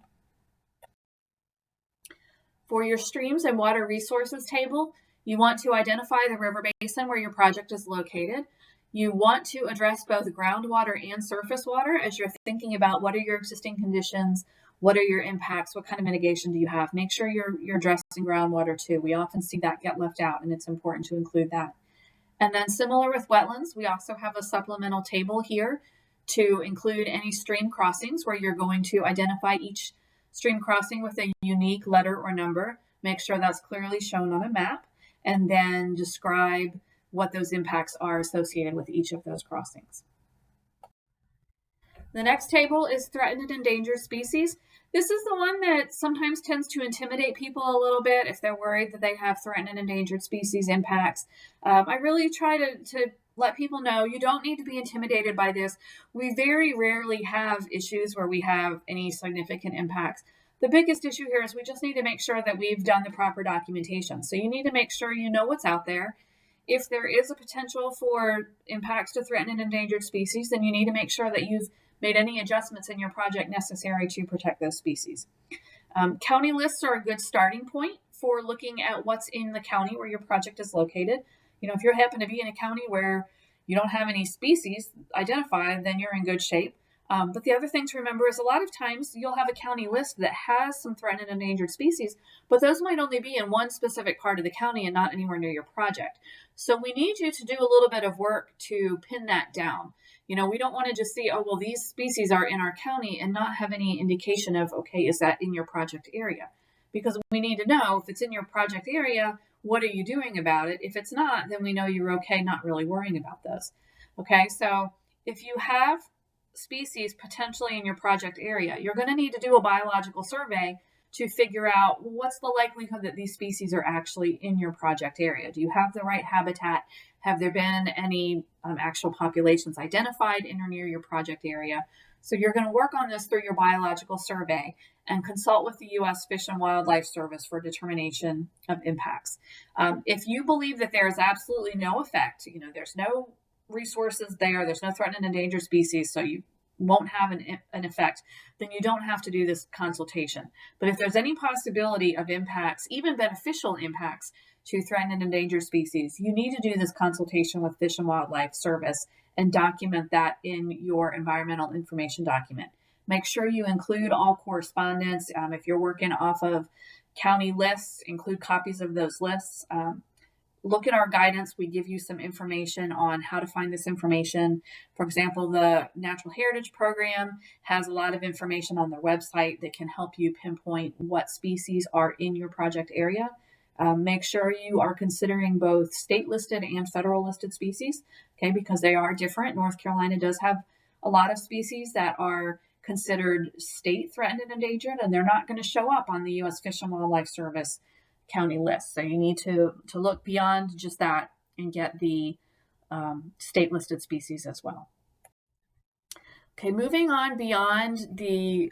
For your streams and water resources table, you want to identify the river basin where your project is located. You want to address both groundwater and surface water as you're thinking about what are your existing conditions, what are your impacts, what kind of mitigation do you have. Make sure you're addressing groundwater too. We often see that get left out, and it's important to include that. And then similar with wetlands, we also have a supplemental table here to include any stream crossings, where you're going to identify each stream crossing with a unique letter or number. Make sure that's clearly shown on a map, and then describe what those impacts are associated with each of those crossings. The next table is threatened and endangered species. This is the one that sometimes tends to intimidate people a little bit if they're worried that they have threatened and endangered species impacts. I really try to let people know you don't need to be intimidated by this. We very rarely have issues where we have any significant impacts. The biggest issue here is we just need to make sure that we've done the proper documentation. So you need to make sure you know what's out there. If there is a potential for impacts to threatened and endangered species, then you need to make sure that you've made any adjustments in your project necessary to protect those species. County lists are a good starting point for looking at what's in the county where your project is located. If you happen to be in a county where you don't have any species identified, then you're in good shape. But the other thing to remember is a lot of times you'll have a county list that has some threatened and endangered species, but those might only be in one specific part of the county and not anywhere near your project. So we need you to do a little bit of work to pin that down. We don't want to just see, oh, well, these species are in our county and not have any indication of, okay, is that in your project area? Because we need to know if it's in your project area, what are you doing about it? If it's not, then we know you're okay not really worrying about those. Okay, so if you have species potentially in your project area, you're going to need to do a biological survey to figure out what's the likelihood that these species are actually in your project area. Do you have the right habitat? Have there been any actual populations identified in or near your project area? So you're going to work on this through your biological survey and consult with the U.S. Fish and Wildlife Service for determination of impacts. If you believe that there is absolutely no effect, there's no resources there's no threatened and endangered species, so you won't have an effect, then you don't have to do this consultation. But if there's any possibility of impacts, even beneficial impacts to threatened and endangered species, you need to do this consultation with Fish and Wildlife Service and document that in your environmental information document. Make sure you include all correspondence. If you're working off of county lists, include copies of those lists. Look at our guidance. We give you some information on how to find this information. For example, the Natural Heritage Program has a lot of information on their website that can help you pinpoint what species are in your project area. Make sure you are considering both state listed and federal listed species, okay, because they are different. North Carolina does have a lot of species that are considered state threatened and endangered, and they're not going to show up on the U.S. Fish and Wildlife Service county list. So you need to look beyond just that and get the state listed species as well. Okay, moving on beyond the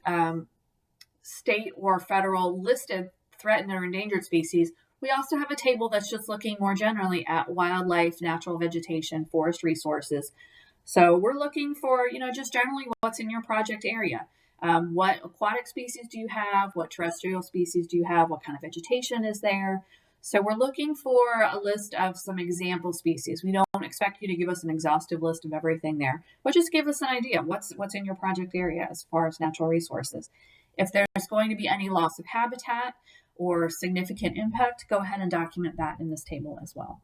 state or federal listed threatened or endangered species, we also have a table that's just looking more generally at wildlife, natural vegetation, forest resources. So we're looking for, just generally what's in your project area. What aquatic species do you have? What terrestrial species do you have? What kind of vegetation is there? So we're looking for a list of some example species. We don't expect you to give us an exhaustive list of everything there, but just give us an idea what's in your project area as far as natural resources. If there's going to be any loss of habitat or significant impact, go ahead and document that in this table as well.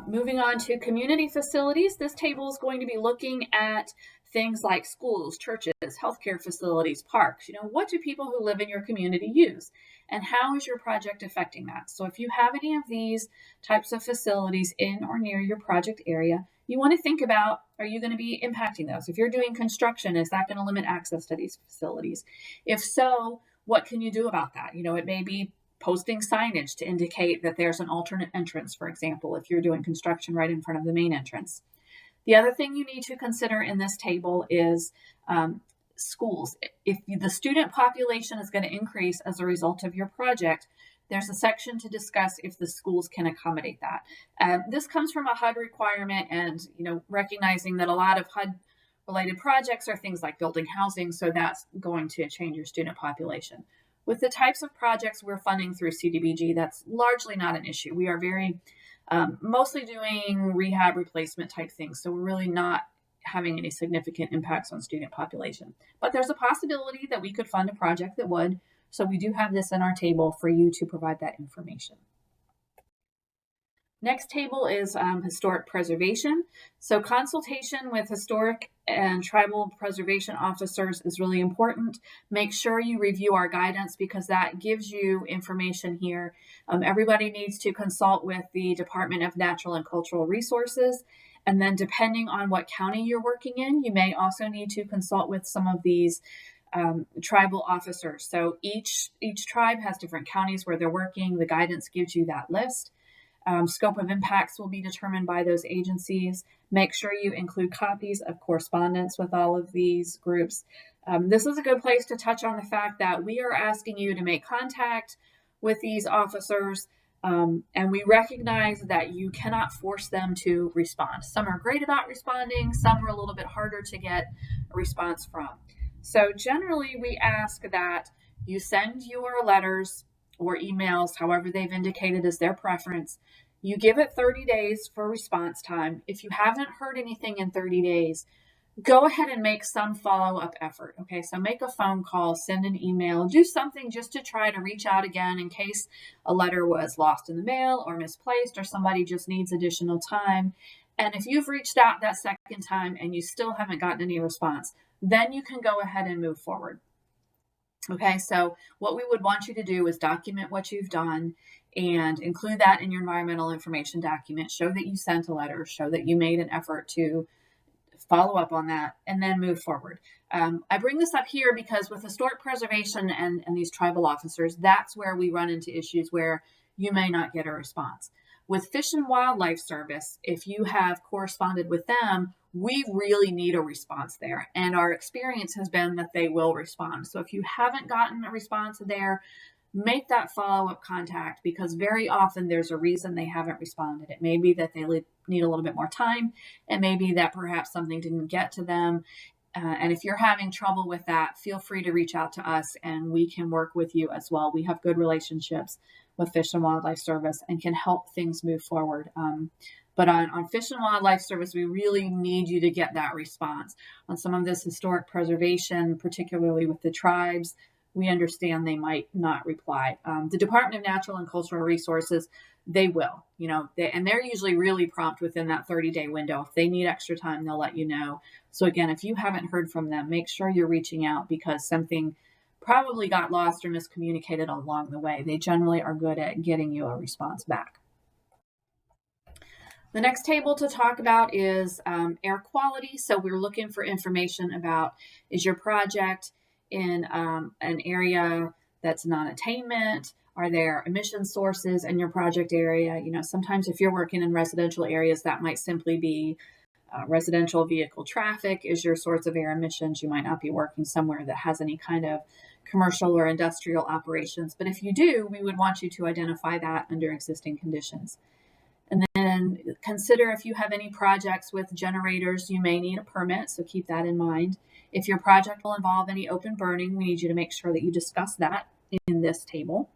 Moving on to community facilities, this table is going to be looking at things like schools, churches, healthcare facilities, parks. What do people who live in your community use? And how is your project affecting that? So if you have any of these types of facilities in or near your project area, you want to think about, are you going to be impacting those? If you're doing construction, is that going to limit access to these facilities? If so, what can you do about that? It may be posting signage to indicate that there's an alternate entrance, for example, if you're doing construction right in front of the main entrance. The other thing you need to consider in this table is schools. If the student population is going to increase as a result of your project, there's a section to discuss if the schools can accommodate that. This comes from a HUD requirement and, recognizing that a lot of HUD related projects are things like building housing, so that's going to change your student population. With the types of projects we're funding through CDBG, that's largely not an issue. We are very mostly doing rehab replacement type things, so we're really not having any significant impacts on student population. But there's a possibility that we could fund a project that would, so we do have this in our table for you to provide that information. Next table is historic preservation. So consultation with historic and tribal preservation officers is really important. Make sure you review our guidance because that gives you information here. Everybody needs to consult with the Department of Natural and Cultural Resources. And then depending on what county you're working in, you may also need to consult with some of these tribal officers. So each tribe has different counties where they're working. The guidance gives you that list. Scope of impacts will be determined by those agencies. Make sure you include copies of correspondence with all of these groups. This is a good place to touch on the fact that we are asking you to make contact with these officers, and we recognize that you cannot force them to respond. Some are great about responding, some are a little bit harder to get a response from. So generally, we ask that you send your letters or emails, however they've indicated as their preference. You give it 30 days for response time. If you haven't heard anything in 30 days, go ahead and make some follow-up effort. Okay, so make a phone call, send an email, do something just to try to reach out again in case a letter was lost in the mail or misplaced or somebody just needs additional time. And if you've reached out that second time and you still haven't gotten any response, then you can go ahead and move forward. Okay, so what we would want you to do is document what you've done and include that in your environmental information document. Show that you sent a letter, show that you made an effort to follow up on that, and then move forward. I bring this up here because with historic preservation and these tribal officers, that's where we run into issues where you may not get a response. With Fish and Wildlife Service, if you have corresponded with them, we really need a response there. And our experience has been that they will respond. So if you haven't gotten a response there, make that follow-up contact, because very often there's a reason they haven't responded. It may be that they need a little bit more time. It may be that perhaps something didn't get to them. And if you're having trouble with that, feel free to reach out to us and we can work with you as well. We have good relationships with Fish and Wildlife Service and can help things move forward. But on Fish and Wildlife Service, we really need you to get that response. On some of this historic preservation, particularly with the tribes, we understand they might not reply. The Department of Natural and Cultural Resources, they will, and they're usually really prompt within that 30-day window. If they need extra time, they'll let you know. So again, if you haven't heard from them, make sure you're reaching out, because something probably got lost or miscommunicated along the way. They generally are good at getting you a response back. The next table to talk about is air quality. So we're looking for information about, is your project in an area that's non-attainment? Are there emission sources in your project area? Sometimes if you're working in residential areas, that might simply be residential vehicle traffic is your source of air emissions. You might not be working somewhere that has any kind of commercial or industrial operations. But if you do, we would want you to identify that under existing conditions. And then consider if you have any projects with generators, you may need a permit, so keep that in mind. If your project will involve any open burning, we need you to make sure that you discuss that in this table.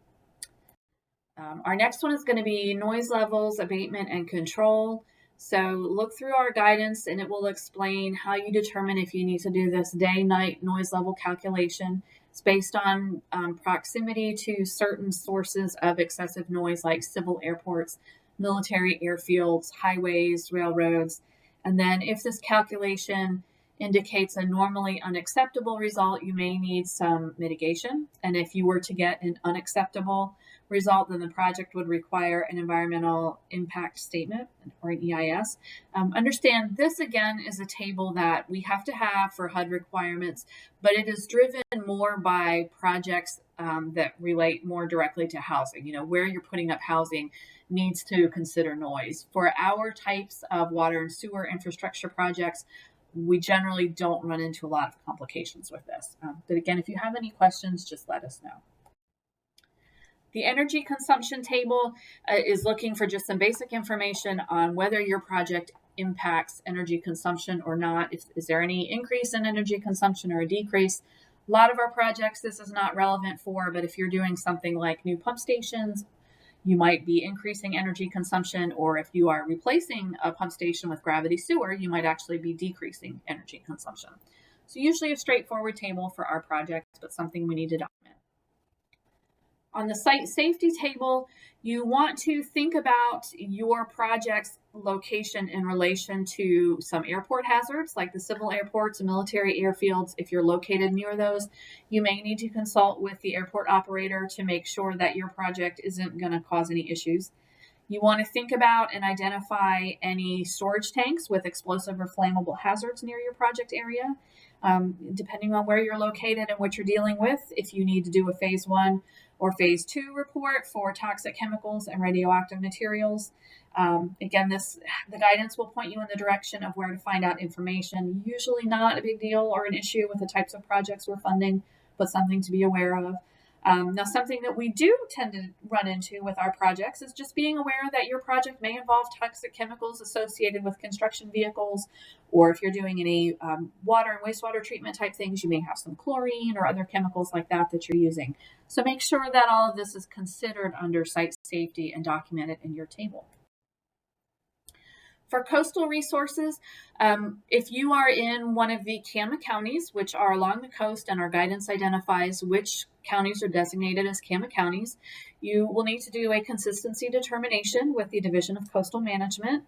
Our next one is going to be noise levels, abatement, and control. So look through our guidance and it will explain how you determine if you need to do this day-night noise level calculation. It's based on proximity to certain sources of excessive noise like civil airports, military airfields, highways, railroads. And then if this calculation indicates a normally unacceptable result, you may need some mitigation. And if you were to get an unacceptable result, then the project would require an environmental impact statement, or an EIS. Understand this again is a table that we have to have for HUD requirements, but it is driven more by projects that relate more directly to housing. Where you're putting up housing needs to consider noise. For our types of water and sewer infrastructure projects, we generally don't run into a lot of complications with this. But again, if you have any questions, just let us know. The energy consumption table is looking for just some basic information on whether your project impacts energy consumption or not. Is there any increase in energy consumption or a decrease? A lot of our projects this is not relevant for, but if you're doing something like new pump stations, you might be increasing energy consumption, or if you are replacing a pump station with gravity sewer, you might actually be decreasing energy consumption. So usually a straightforward table for our projects, but something we need to document. On the site safety table, you want to think about your project's location in relation to some airport hazards, like the civil airports and military airfields. If you're located near those, you may need to consult with the airport operator to make sure that your project isn't going to cause any issues. You want to think about and identify any storage tanks with explosive or flammable hazards near your project area. Depending on where you're located and what you're dealing with, if you need to do a phase 1 or phase 2 report for toxic chemicals and radioactive materials. Again, the guidance will point you in the direction of where to find out information. Usually not a big deal or an issue with the types of projects we're funding, but something to be aware of. Now, something that we do tend to run into with our projects is just being aware that your project may involve toxic chemicals associated with construction vehicles, or if you're doing any water and wastewater treatment type things, you may have some chlorine or other chemicals like that you're using. So make sure that all of this is considered under site safety and documented in your table. For coastal resources, if you are in one of the CAMA counties, which are along the coast, and our guidance identifies which counties are designated as CAMA counties, you will need to do a consistency determination with the Division of Coastal Management.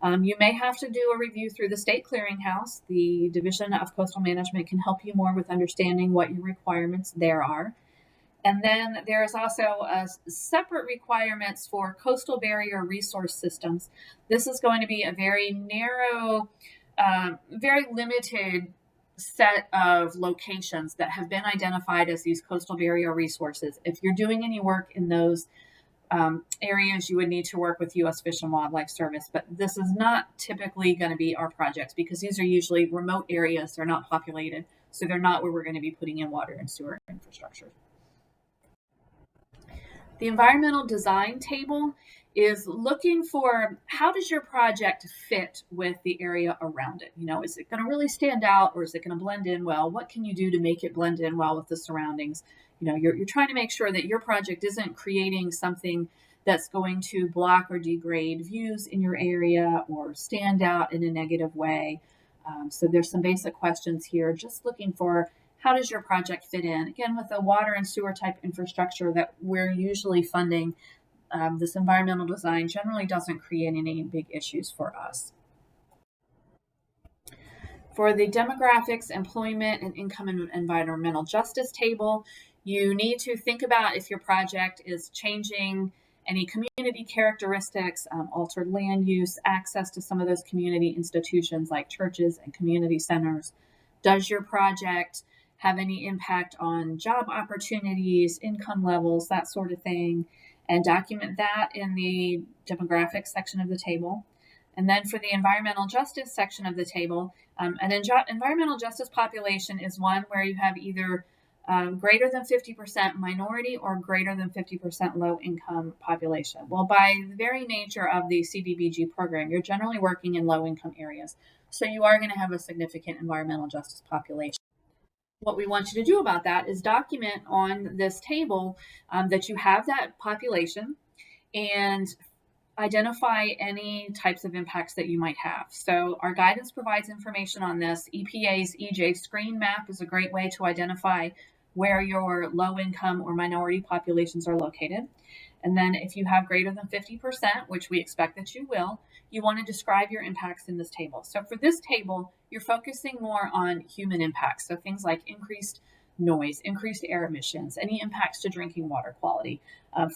You may have to do a review through the State Clearinghouse. The Division of Coastal Management can help you more with understanding what your requirements there are. And then there is also a separate requirements for coastal barrier resource systems. This is going to be a very narrow very limited set of locations that have been identified as these coastal barrier resources. If you're doing any work in those areas, you would need to work with U.S. Fish and Wildlife Service, but this is not typically going to be our projects because these are usually remote areas. They're not populated, so they're not where we're going to be putting in water and sewer infrastructure. The environmental design table is looking for how does your project fit with the area around it? Is it going to really stand out or is it going to blend in well? What can you do to make it blend in well with the surroundings? You're trying to make sure that your project isn't creating something that's going to block or degrade views in your area or stand out in a negative way. So there's some basic questions here, just looking for how does your project fit in? Again, with the water and sewer type infrastructure that we're usually funding, this environmental design generally doesn't create any big issues for us. For the demographics, employment, and income and environmental justice table, you need to think about if your project is changing any community characteristics, altered land use, access to some of those community institutions like churches and community centers. Does your project have any impact on job opportunities, income levels, that sort of thing? And document that in the demographics section of the table. And then for the environmental justice section of the table, an environmental justice population is one where you have either greater than 50% minority or greater than 50% low income population. Well, by the very nature of the CDBG program, you're generally working in low income areas. So you are going to have a significant environmental justice population. What we want you to do about that is document on this table that you have that population and identify any types of impacts that you might have. So our guidance provides information on this. EPA's EJ screen map is a great way to identify where your low income or minority populations are located. And then if you have greater than 50%, which we expect that you will, you want to describe your impacts in this table. So for this table, you're focusing more on human impacts. So things like increased noise, increased air emissions, any impacts to drinking water quality,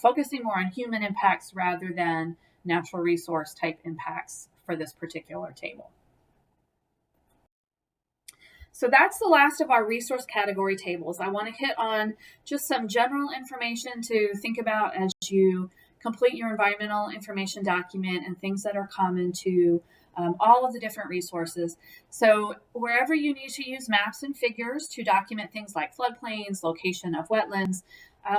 focusing more on human impacts rather than natural resource type impacts for this particular table. So that's the last of our resource category tables. I want to hit on just some general information to think about as you complete your environmental information document and things that are common to all of the different resources. So wherever you need to use maps and figures to document things like floodplains, location of wetlands,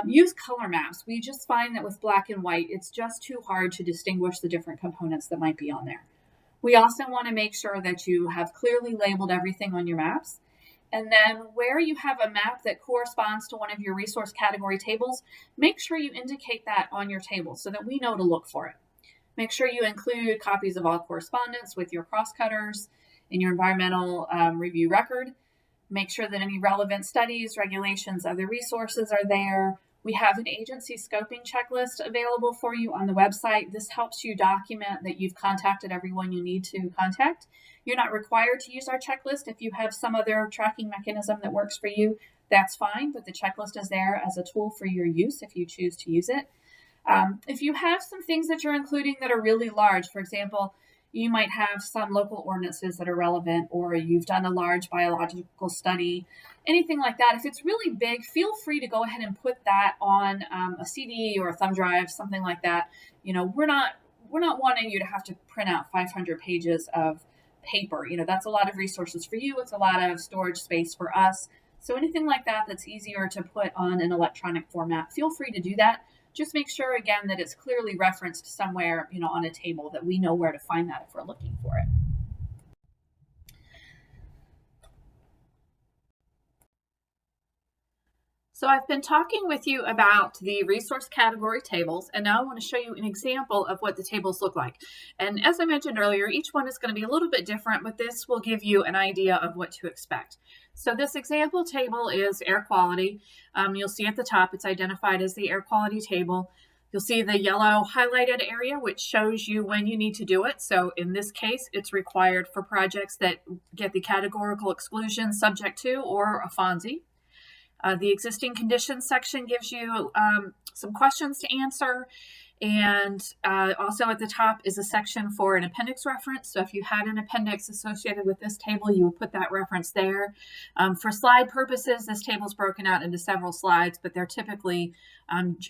use color maps. We just find that with black and white, it's just too hard to distinguish the different components that might be on there. We also want to make sure that you have clearly labeled everything on your maps. And then where you have a map that corresponds to one of your resource category tables, make sure you indicate that on your table so that we know to look for it. Make sure you include copies of all correspondence with your crosscutters in your environmental review record. Make sure that any relevant studies, regulations, other resources are there. We have an agency scoping checklist available for you on the website. This helps you document that you've contacted everyone you need to contact. You're not required to use our checklist. If you have some other tracking mechanism that works for you, that's fine, but the checklist is there as a tool for your use if you choose to use it. If you have some things that you're including that are really large, for example, you might have some local ordinances that are relevant, or you've done a large biological study, anything like that. If it's really big, feel free to go ahead and put that on a CD or a thumb drive, something like that. We're not wanting you to have to print out 500 pages of paper. That's a lot of resources for you. It's a lot of storage space for us. So anything like that that's easier to put on an electronic format, feel free to do that. Just make sure, again, that it's clearly referenced somewhere, on a table that we know where to find that if we're looking for it. So I've been talking with you about the resource category tables, and now I want to show you an example of what the tables look like. And as I mentioned earlier, each one is going to be a little bit different, but this will give you an idea of what to expect. So this example table is air quality. You'll see at the top, it's identified as the air quality table. You'll see the yellow highlighted area, which shows you when you need to do it. So in this case, it's required for projects that get the categorical exclusion subject to or a FONSI. The existing conditions section gives you some questions to answer. And also at the top is a section for an appendix reference. So if you had an appendix associated with this table, you would put that reference there. For slide purposes, this table is broken out into several slides, but they're typically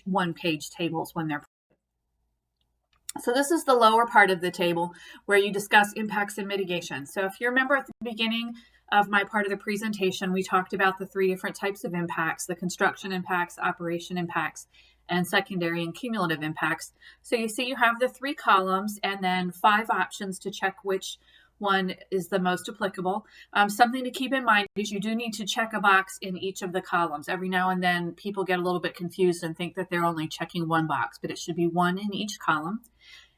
one-page tables when they're. So this is the lower part of the table where you discuss impacts and mitigation. So if you remember at the beginning of my part of the presentation, we talked about the 3 different types of impacts: the construction impacts, operation impacts, and secondary and cumulative impacts. So you see you have the 3 columns and then 5 options to check which one is the most applicable. Something to keep in mind is you do need to check a box in each of the columns. Every now and then people get a little bit confused and think that they're only checking one box, but it should be 1 in each column.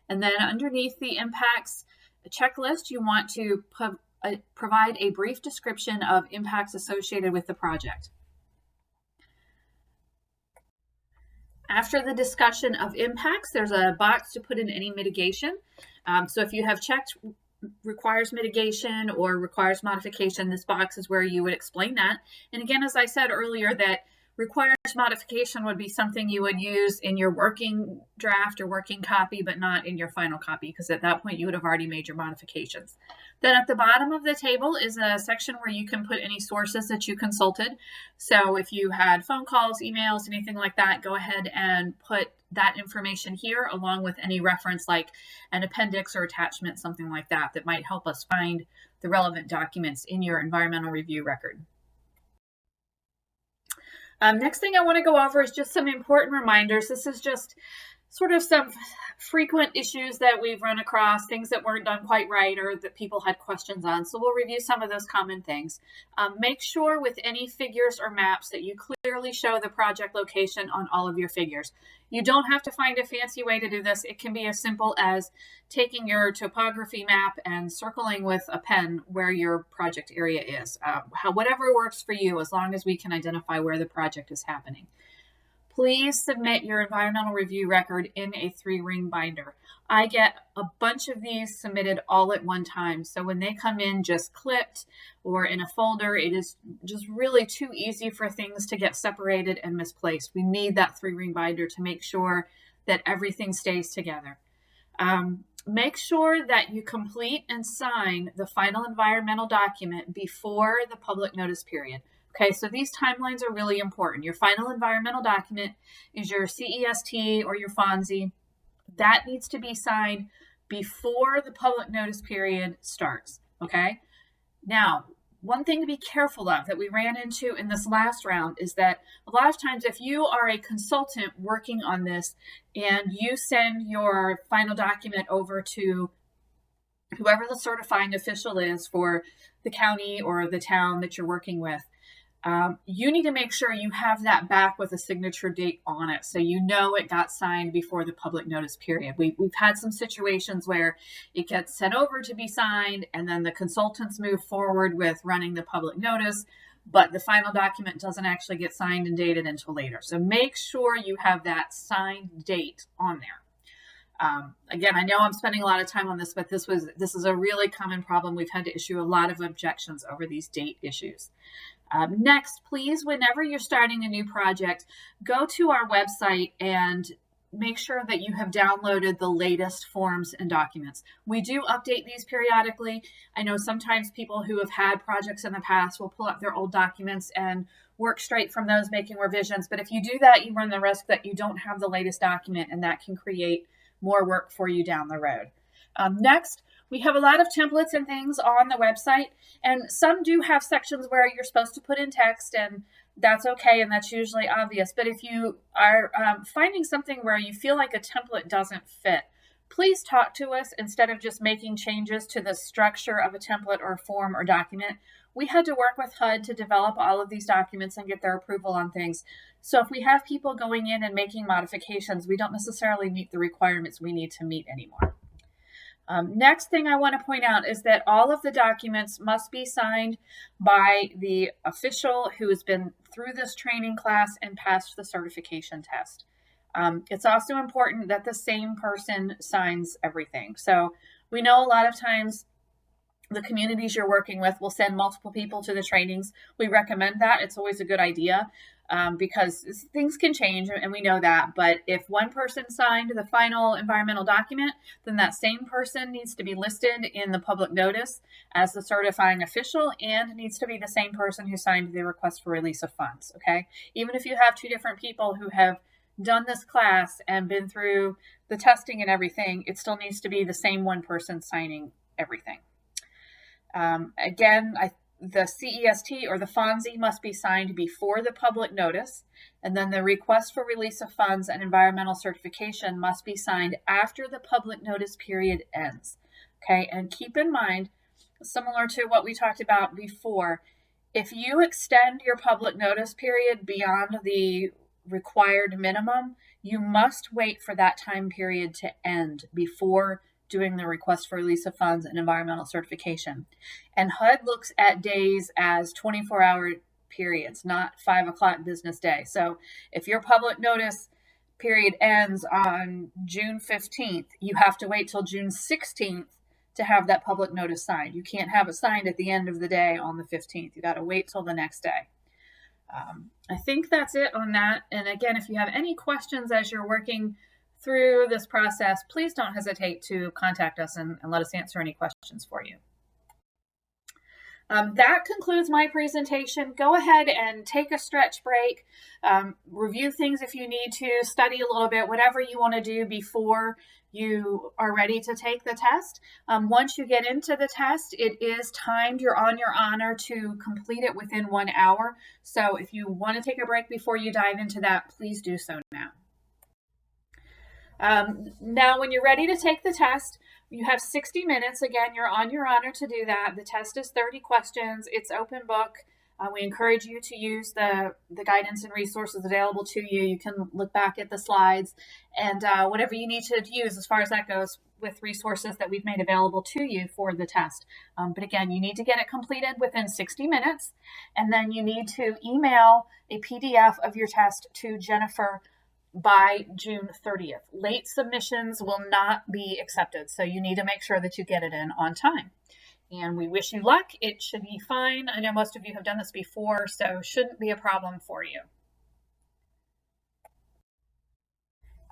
And then underneath the impacts checklist, you want to provide a brief description of impacts associated with the project. After the discussion of impacts, there's a box to put in any mitigation. So if you have checked requires mitigation or requires modification, this box is where you would explain that. And again, as I said earlier, that requires modification would be something you would use in your working draft or working copy, but not in your final copy, because at that point you would have already made your modifications. Then at the bottom of the table is a section where you can put any sources that you consulted. So if you had phone calls, emails, anything like that, go ahead and put that information here along with any reference like an appendix or attachment, something like that, that might help us find the relevant documents in your environmental review record. Next thing I want to go over is just some important reminders. This is just sort of some frequent issues that we've run across, things that weren't done quite right or that people had questions on. So we'll review some of those common things. Make sure with any figures or maps that you clearly show the project location on all of your figures. You don't have to find a fancy way to do this. It can be as simple as taking your topography map and circling with a pen where your project area is. Whatever works for you, as long as we can identify where the project is happening. Please submit your environmental review record in a 3-ring binder. I get a bunch of these submitted all at one time. So when they come in just clipped or in a folder, it is just really too easy for things to get separated and misplaced. We need that 3-ring binder to make sure that everything stays together. Make sure that you complete and sign the final environmental document before the public notice period. Okay, so these timelines are really important. Your final environmental document is your CEST or your FONSI. That needs to be signed before the public notice period starts, okay? Now, one thing to be careful of that we ran into in this last round is that a lot of times if you are a consultant working on this and you send your final document over to whoever the certifying official is for the county or the town that you're working with, you need to make sure you have that back with a signature date on it so you know it got signed before the public notice period. We've had some situations where it gets sent over to be signed and then the consultants move forward with running the public notice, but the final document doesn't actually get signed and dated until later. So make sure you have that signed date on there. Again, I know I'm spending a lot of time on this, but this is a really common problem. We've had to issue a lot of objections over these date issues. Next, please, whenever you're starting a new project, go to our website and make sure that you have downloaded the latest forms and documents. We do update these periodically. I know sometimes people who have had projects in the past will pull up their old documents and work straight from those, making revisions. But if you do that, you run the risk that you don't have the latest document, and that can create more work for you down the road. Next, we have a lot of templates and things on the website, and some do have sections where you're supposed to put in text, and that's okay, and that's usually obvious. But if you are finding something where you feel like a template doesn't fit, please talk to us instead of just making changes to the structure of a template or form or document. We had to work with HUD to develop all of these documents and get their approval on things. So if we have people going in and making modifications, we don't necessarily meet the requirements we need to meet anymore. Next thing I want to point out is that all of the documents must be signed by the official who has been through this training class and passed the certification test. It's also important that the same person signs everything. So we know a lot of times the communities you're working with will send multiple people to the trainings. We recommend that. It's always a good idea because things can change, and we know that. But if one person signed the final environmental document, then that same person needs to be listed in the public notice as the certifying official and needs to be the same person who signed the request for release of funds, okay? Even if you have two different people who have done this class and been through the testing and everything, it still needs to be the same one person signing everything. Again, the CEST or the FONSI must be signed before the public notice, and then the request for release of funds and environmental certification must be signed after the public notice period ends. Okay, and keep in mind, similar to what we talked about before, if you extend your public notice period beyond the required minimum, you must wait for that time period to end before doing the request for release of funds and environmental certification. And HUD looks at days as 24-hour periods, not 5 o'clock business day. So if your public notice period ends on June 15th, you have to wait till June 16th to have that public notice signed. You can't have it signed at the end of the day on the 15th. You got to wait till the next day. I think that's it on that. And again, if you have any questions as you're working through this process, please don't hesitate to contact us and let us answer any questions for you. That concludes my presentation. Go ahead and take a stretch break, review things if you need to, study a little bit, whatever you want to do before you are ready to take the test. Once you get into the test, it is timed. You're on your honor to complete it within 1 hour. So if you want to take a break before you dive into that, please do so now. Now, when you're ready to take the test, you have 60 minutes. Again, you're on your honor to do that. The test is 30 questions. It's open book. We encourage you to use the guidance and resources available to you. You can look back at the slides and whatever you need to use as far as that goes with resources that we've made available to you for the test. But again, you need to get it completed within 60 minutes, and then you need to email a PDF of your test to Jennifer by June 30th. Late submissions will not be accepted, so you need to make sure that you get it in on time. And we wish you luck. It should be fine. I know most of you have done this before, so shouldn't be a problem for you.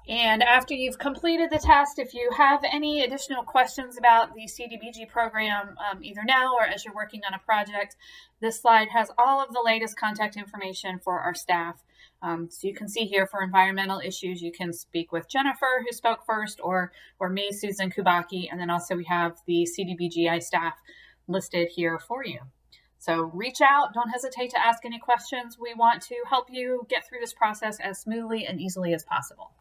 And after you've completed the test, if you have any additional questions about the CDBG program, either now or as you're working on a project, this slide has all of the latest contact information for our staff. So you can see here for environmental issues, you can speak with Jennifer, who spoke first, or me, Susan Kubaki, and then also we have the CDBG-I staff listed here for you. So reach out, don't hesitate to ask any questions. We want to help you get through this process as smoothly and easily as possible.